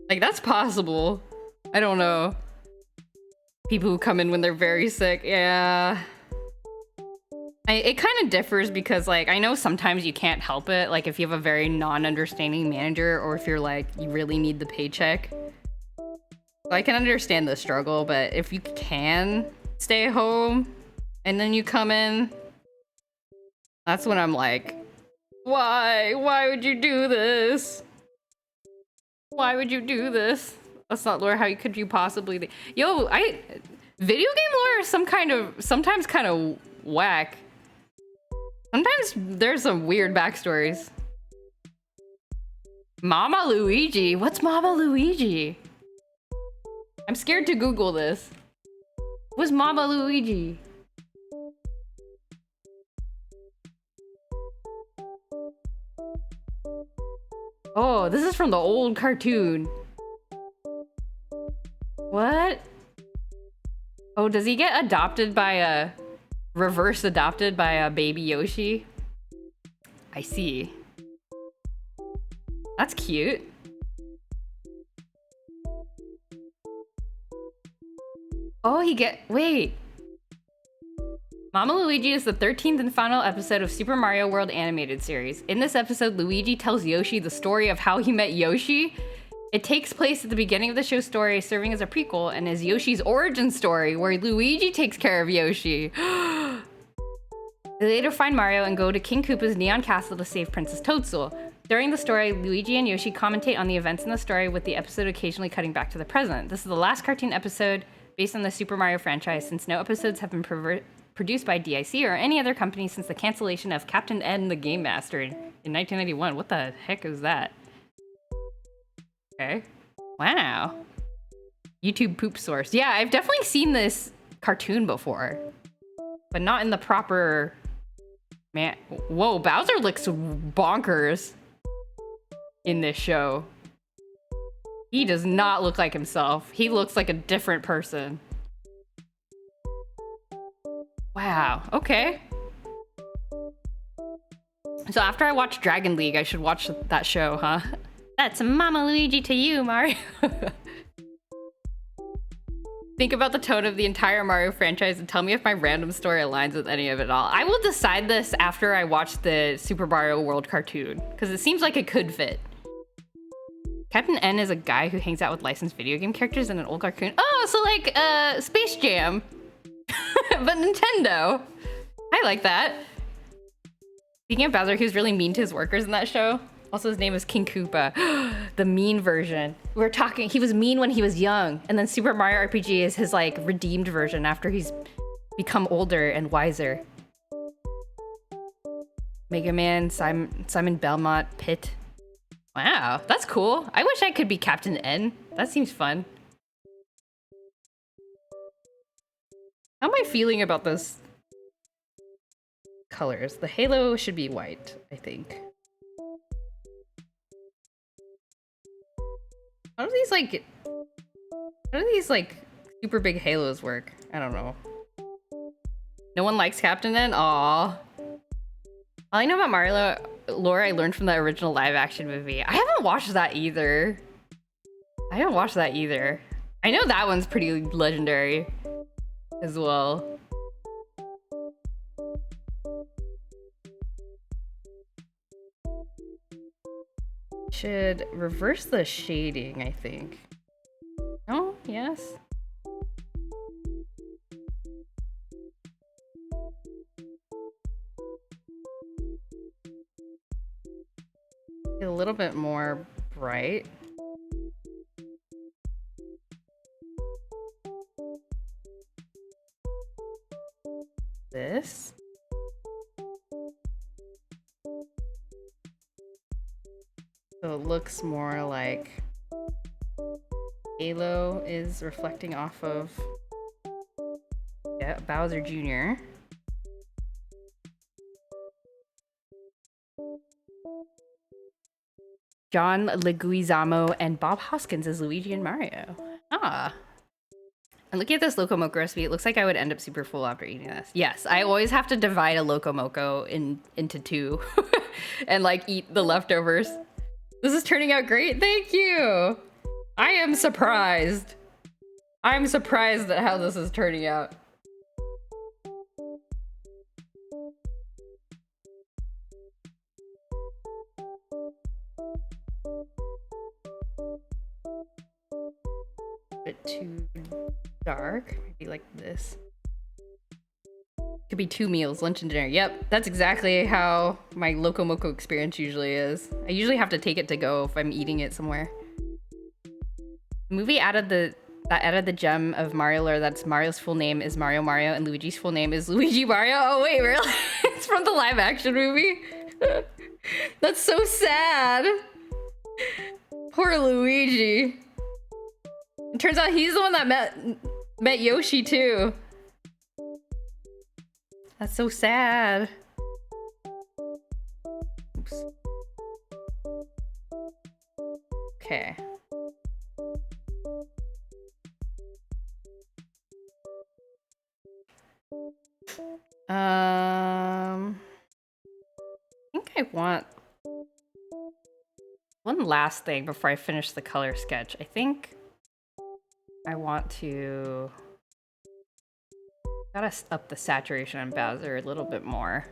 [SPEAKER 1] Like that's possible. I don't know. People who come in when they're very sick. Yeah. It kind of differs because like I know sometimes you can't help it. Like if you have a very non-understanding manager or if you're like you really need the paycheck. So I can understand the struggle, but if you can stay home and then you come in, that's when I'm like, why? Why would you do this? Why would you do this? That's not lore. How could you possibly? Yo, video game lore is sometimes kind of whack. Sometimes there's some weird backstories. Mama Luigi? What's Mama Luigi? I'm scared to Google this. What's Mama Luigi? Oh, this is from the old cartoon. What? Oh, does he get adopted by a... reverse adopted by a baby Yoshi? I see. That's cute. Oh, wait. Mama Luigi is the 13th and final episode of Super Mario World animated series. In this episode, Luigi tells Yoshi the story of how he met Yoshi. It takes place at the beginning of the show's story, serving as a prequel, and is Yoshi's origin story, where Luigi takes care of Yoshi. They later find Mario and go to King Koopa's Neon Castle to save Princess Toadstool. During the story, Luigi and Yoshi commentate on the events in the story, with the episode occasionally cutting back to the present. This is the last cartoon episode based on the Super Mario franchise, since no episodes have been produced by DIC or any other company since the cancellation of Captain N the Game Master in 1991. What the heck is that? Okay. Wow. YouTube poop source. Yeah, I've definitely seen this cartoon before, but not in the proper... Man, whoa, Bowser looks bonkers in this show. He does not look like himself. He looks like a different person. Wow, okay. So after I watch Dragon League, I should watch that show, huh? That's Mama Luigi to you, Mario. Think about the tone of the entire Mario franchise and tell me if my random story aligns with any of it all. I will decide this after I watch the Super Mario World cartoon, because it seems like it could fit. Captain N is a guy who hangs out with licensed video game characters in an old cartoon. Oh, so like Space Jam, but Nintendo. I like that. Speaking of Bowser, he was really mean to his workers in that show. Also, his name is King Koopa, the mean version. We're talking, he was mean when he was young, and then Super Mario RPG is his like redeemed version after he's become older and wiser. Mega Man, Simon Belmont, Pit. Wow, that's cool. I wish I could be Captain N. That seems fun. How am I feeling about those colors? The halo should be white, I think. How do these like super big halos work? I don't know. No one likes Captain N? Aww. All I know about Mario lore I learned from the original live action movie. I haven't watched that either. I know that one's pretty legendary as well. Should reverse the shading, I think. No? Yes? A little bit more bright. This? So it looks more like halo is reflecting off of Yeah, Bowser Jr. John Leguizamo and Bob Hoskins as Luigi and Mario. Ah. And looking at this Loco Moco recipe, it looks like I would end up super full after eating this. Yes, I always have to divide a Loco Moco into two and like eat the leftovers. This is turning out great. Thank you. I am surprised. I'm surprised at how this is turning out. A bit too dark. Maybe like this. Could be 2 meals, lunch and dinner. Yep, that's exactly how my Loco Moco experience usually is. I usually have to take it to go if I'm eating it somewhere. The movie added the gem of Mario lore that's Mario's full name is Mario Mario and Luigi's full name is Luigi Mario. Oh wait, really? It's from the live action movie? That's so sad. Poor Luigi. It turns out he's the one that met Yoshi too. That's so sad. Oops. Okay. I think I want one last thing before I finish the color sketch. I think I want to gotta up the saturation on Bowser a little bit more.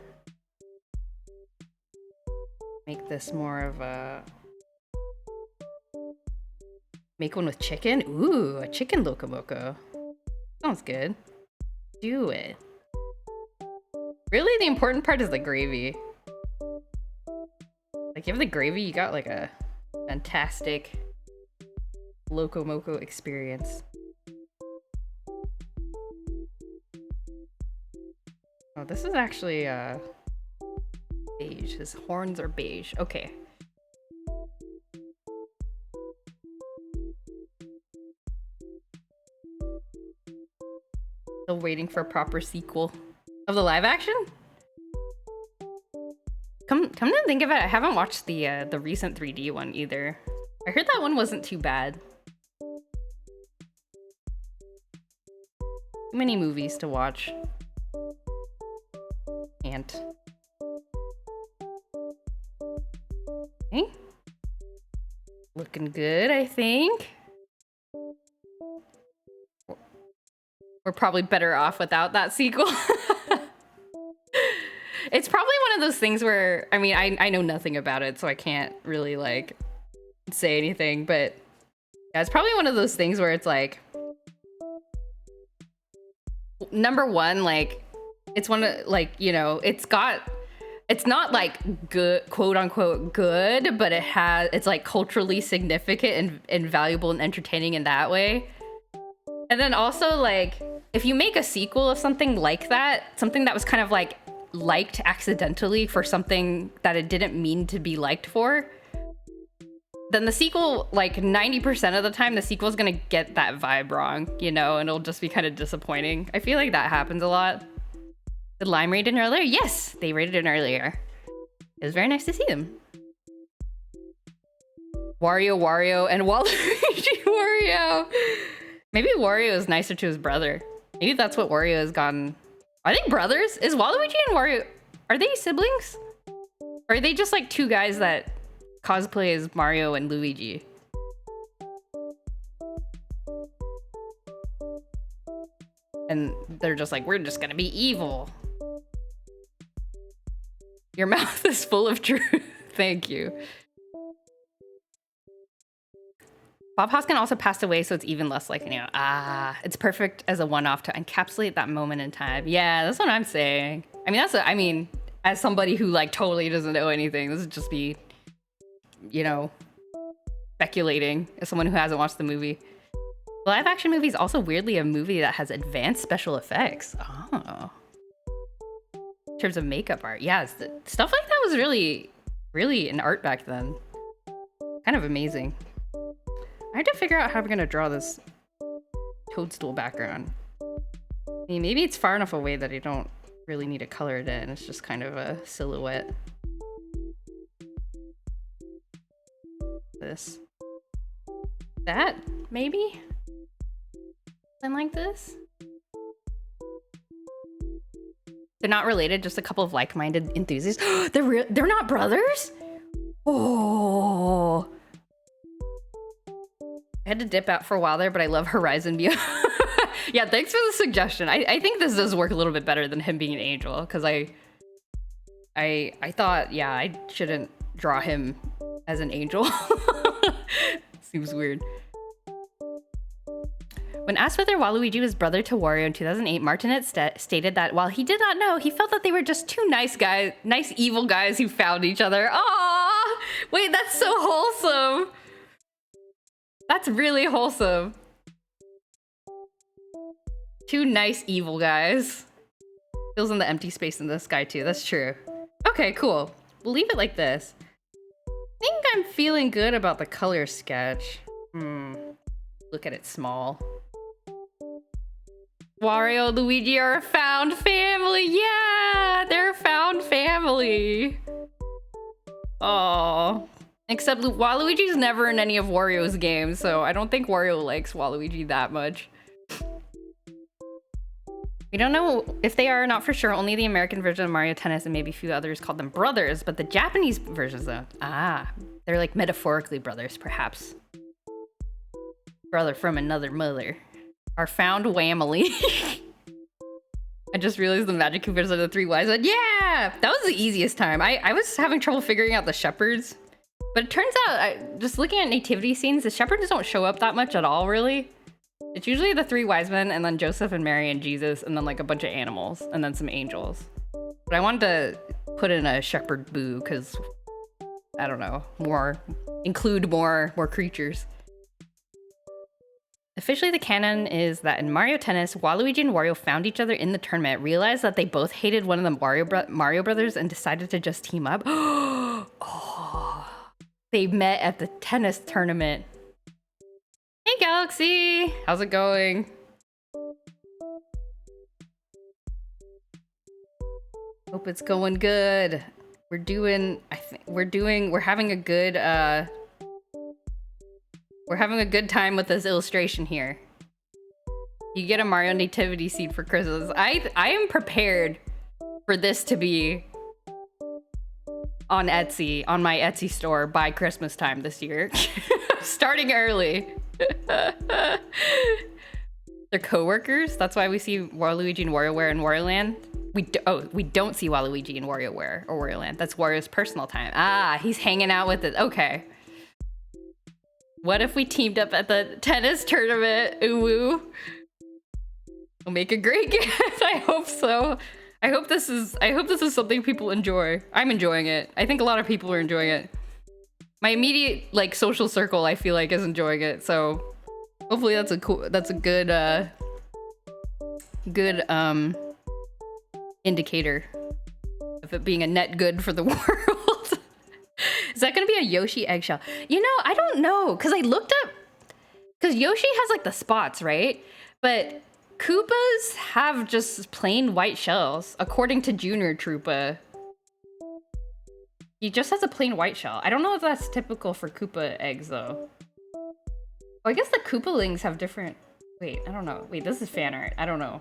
[SPEAKER 1] Make this more of a... Make one with chicken? Ooh, a chicken Loco Moco. Sounds good. Do it. Really, the important part is the gravy. Like, you have the gravy, you got like a fantastic Loco Moco experience. Oh, this is actually beige. His horns are beige. Okay. Still waiting for a proper sequel of the live action? Come to think of it, I haven't watched the recent 3D one either. I heard that one wasn't too bad. Too many movies to watch. Ant. Okay. Looking good, I think. We're probably better off without that sequel. It's probably one of those things where, I mean, I know nothing about it, so I can't really, like, say anything, but yeah, it's probably one of those things where it's like, number one, like, it's one of, like, you know, it's not like good, quote unquote good, but it's like culturally significant and valuable and entertaining in that way. And then also, like, if you make a sequel of something like that, something that was kind of like liked accidentally for something that it didn't mean to be liked for, then the sequel, like 90% of the time, the sequel is gonna get that vibe wrong, you know, and it'll just be kind of disappointing. I feel like that happens a lot. Did Lime rate in earlier? Yes, they rated in earlier. It was very nice to see them. Wario, and Waluigi Wario. Maybe Wario is nicer to his brother. Maybe that's what Wario has gotten. Are they brothers? Is Waluigi and Wario, are they siblings? Or are they just like two guys that cosplay as Mario and Luigi? And they're just like, we're just gonna be evil. Your mouth is full of truth. Thank you. Bob Hoskin also passed away, so it's even less like, you know, it's perfect as a one-off to encapsulate that moment in time. Yeah, that's what I'm saying. I mean, as somebody who like totally doesn't know anything, this would just be, you know, speculating as someone who hasn't watched the movie. The live action movie is also weirdly a movie that has advanced special effects. Oh. In terms of makeup art. Yeah, stuff like that was really, really an art back then. Kind of amazing. I had to figure out how I'm gonna draw this toadstool background. I mean, maybe it's far enough away that I don't really need to color it in. It's just kind of a silhouette. This. That, maybe? Something like this? They're not related, just a couple of like-minded enthusiasts. They're not brothers? Oh. I had to dip out for a while there, but I love Horizon Beyond. Yeah, thanks for the suggestion. I think this does work a little bit better than him being an angel, because I thought, yeah, I shouldn't draw him as an angel. Seems weird. When asked whether Waluigi was brother to Wario in 2008, Martinet stated that while he did not know, he felt that they were just two nice evil guys who found each other. Aww! Wait, that's so wholesome. That's really wholesome. Two nice evil guys. Fills in the empty space in the sky too, that's true. Okay, cool. We'll leave it like this. I think I'm feeling good about the color sketch. Look at it small. Wario and Luigi are a found family. Yeah, they're a found family. Oh, except Waluigi's never in any of Wario's games, so I don't think Wario likes Waluigi that much. We don't know if they are or not for sure. Only the American version of Mario Tennis and maybe a few others called them brothers, but the Japanese versions though, they're like metaphorically brothers, perhaps. Brother from another mother. Our found whamily. I just realized the Magic Coopers are the three wise men. Yeah! That was the easiest time. I was having trouble figuring out the shepherds. But it turns out, just looking at nativity scenes, the shepherds don't show up that much at all, really. It's usually the three wise men, and then Joseph and Mary and Jesus, and then like a bunch of animals, and then some angels. But I wanted to put in a shepherd boo, because, I don't know, include more creatures. Officially, the canon is that in Mario Tennis, Waluigi and Wario found each other in the tournament, realized that they both hated one of the Mario brothers, and decided to just team up. Oh, they met at the tennis tournament. Hey, Galaxy! How's it going? Hope it's going good. We're having a good, we're having a good time with this illustration here. You get a Mario nativity scene for Christmas. I am prepared for this to be on Etsy, on my Etsy store by Christmas time this year. Starting early. They're co-workers. That's why we see Waluigi and WarioWare in Wario Land. We don't see Waluigi and WarioWare or Wario Land. That's Wario's personal time. Ah, he's hanging out with it. Okay. What if we teamed up at the tennis tournament? Ooh woo. We'll make a great game. I hope so. I hope this is something people enjoy. I'm enjoying it. I think a lot of people are enjoying it. My immediate like social circle, I feel like, is enjoying it. So hopefully that's a good indicator of it being a net good for the world. Is that gonna be a Yoshi eggshell? You know, I don't know, because I looked up, because Yoshi has like the spots, right? But Koopas have just plain white shells, according to Junior Troopa. He just has a plain white shell. I don't know if that's typical for Koopa eggs, though. Oh, I guess the Koopalings have different... Wait, I don't know. Wait, this is fan art. I don't know.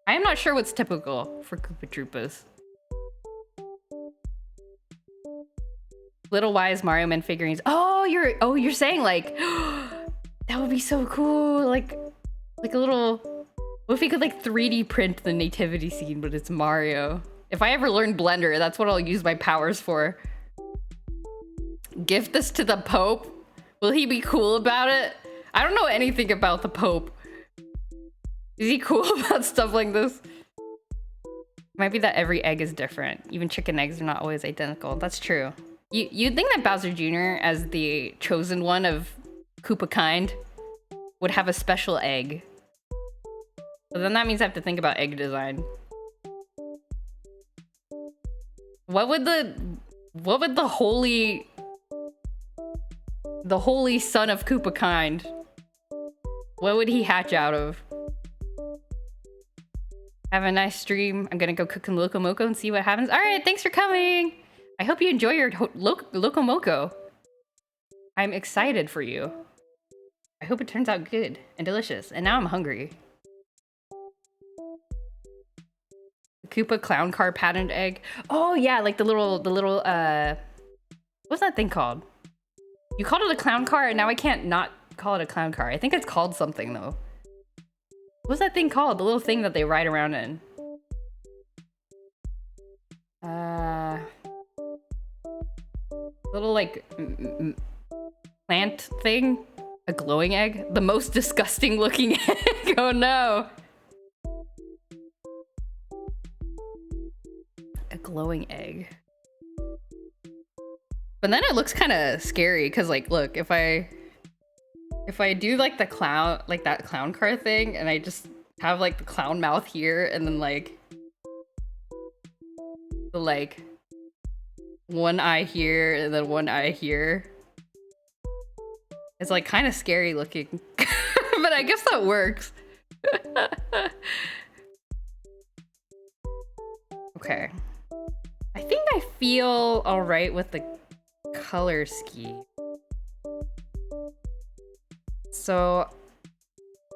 [SPEAKER 1] I am not sure what's typical for Koopa Troopas. Little Wise Mario Man figurines. Oh, you're saying like... that would be so cool. Like a little... What if we could like 3D print the nativity scene, but it's Mario? If I ever learn Blender, that's what I'll use my powers for. Gift this to the Pope? Will he be cool about it? I don't know anything about the Pope. Is he cool about stuff like this? Might be that every egg is different. Even chicken eggs are not always identical. That's true. You'd think that Bowser Jr., as the chosen one of Koopa kind, would have a special egg. But then that means I have to think about egg design. What would the holy son of Koopa kind, what would he hatch out of? Have a nice stream. I'm gonna go cook some Loco Moco and see what happens. All right, thanks for coming. I hope you enjoy your Loco Moco. I'm excited for you. I hope it turns out good and delicious. And now I'm hungry. The Koopa clown car patterned egg. Oh yeah, like the little what's that thing called? You called it a clown car and now I can't not call it a clown car. I think it's called something though. What's that thing called? The little thing that they ride around in. Little like plant thing. A glowing egg? The most disgusting looking egg. Oh no. A glowing egg. But then it looks kind of scary because like, look, if I do like the clown, like that clown car thing, and I just have like the clown mouth here and then like the like one eye here and then one eye here. It's like kind of scary looking, but I guess that works. Okay. I think I feel all right with the color scheme. So,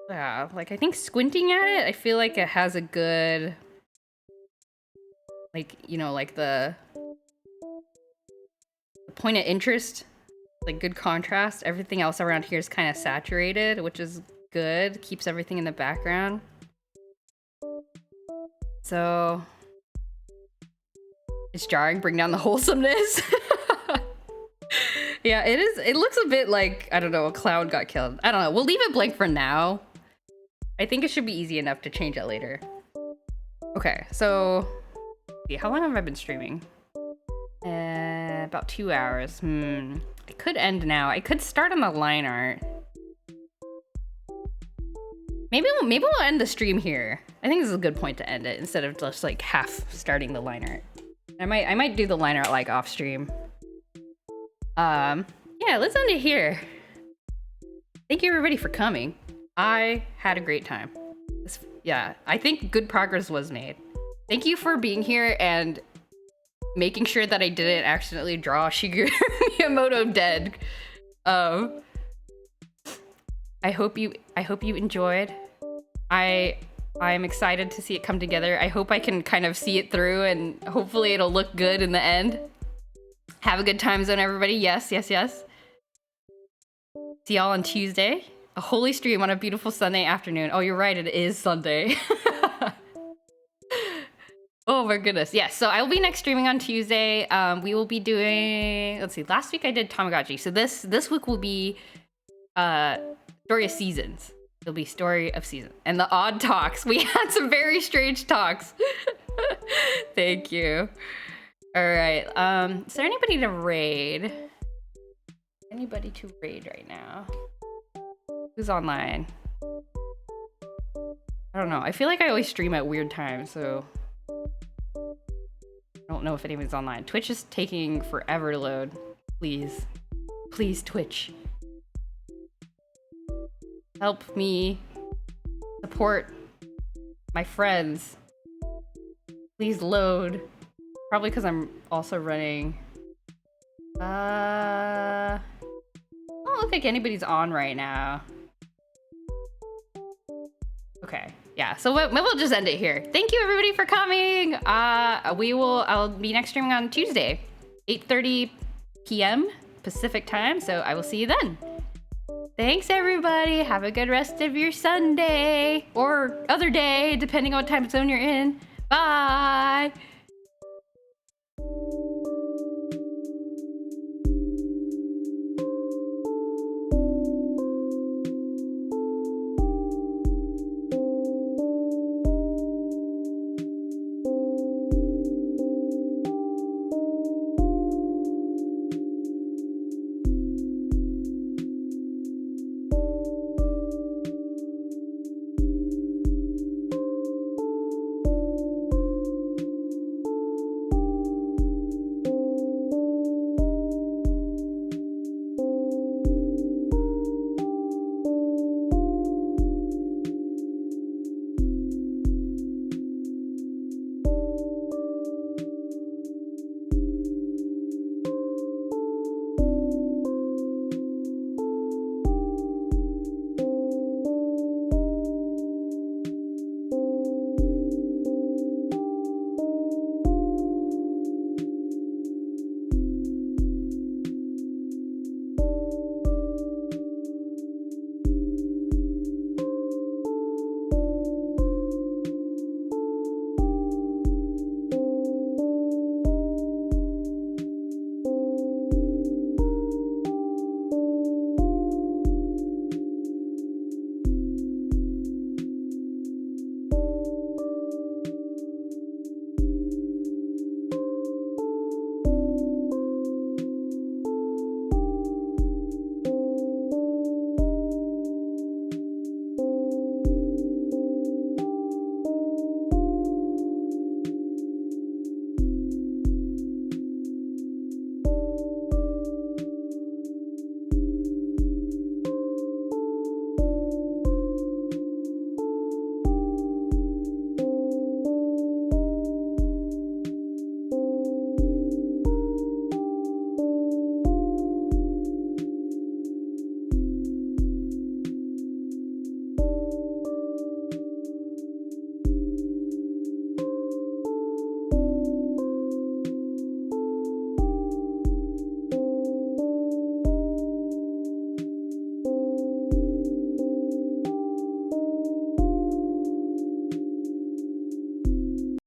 [SPEAKER 1] yeah, like I think squinting at it, I feel like it has a good, like, you know, like the point of interest, like good contrast. Everything else around here is kind of saturated, which is good. Keeps everything in the background. So, it's jarring, bring down the wholesomeness. Yeah, it is. It looks a bit like, I don't know, a clown got killed. I don't know. We'll leave it blank for now. I think it should be easy enough to change it later. Okay, so see, how long have I been streaming? About 2 hours. I could end now. I could start on the line art. Maybe we'll end the stream here. I think this is a good point to end it instead of just like half starting the line art. I might do the line art like off stream. Yeah, let's end it here. Thank you everybody for coming. I had a great time. Yeah, I think good progress was made. Thank you for being here and making sure that I didn't accidentally draw Shigeru Miyamoto dead. I hope you enjoyed. I'm excited to see it come together. I hope I can kind of see it through and hopefully it'll look good in the end. Have a good time zone, everybody. Yes, yes, yes. See y'all on Tuesday. A holy stream on a beautiful Sunday afternoon. Oh, you're right. It is Sunday. Oh my goodness. Yes, so I will be next streaming on Tuesday. We will be doing, let's see, last week I did Tamagotchi. So this week will be Story of Seasons. It'll be Story of Seasons. And the odd talks. We had some very strange talks. Thank you. All right. Is there anybody to raid? Anybody to raid right now? Who's online? I don't know. I feel like I always stream at weird times, so I don't know if anybody's online. Twitch is taking forever to load. Please. Please, Twitch. Help me support my friends. Please load. Probably because I'm also running. I don't look like anybody's on right now. Okay, yeah, so we'll just end it here. Thank you everybody for coming. I'll be next streaming on Tuesday, 8:30 p.m. Pacific time, so I will see you then. Thanks everybody, have a good rest of your Sunday, or other day, depending on what time zone you're in. Bye!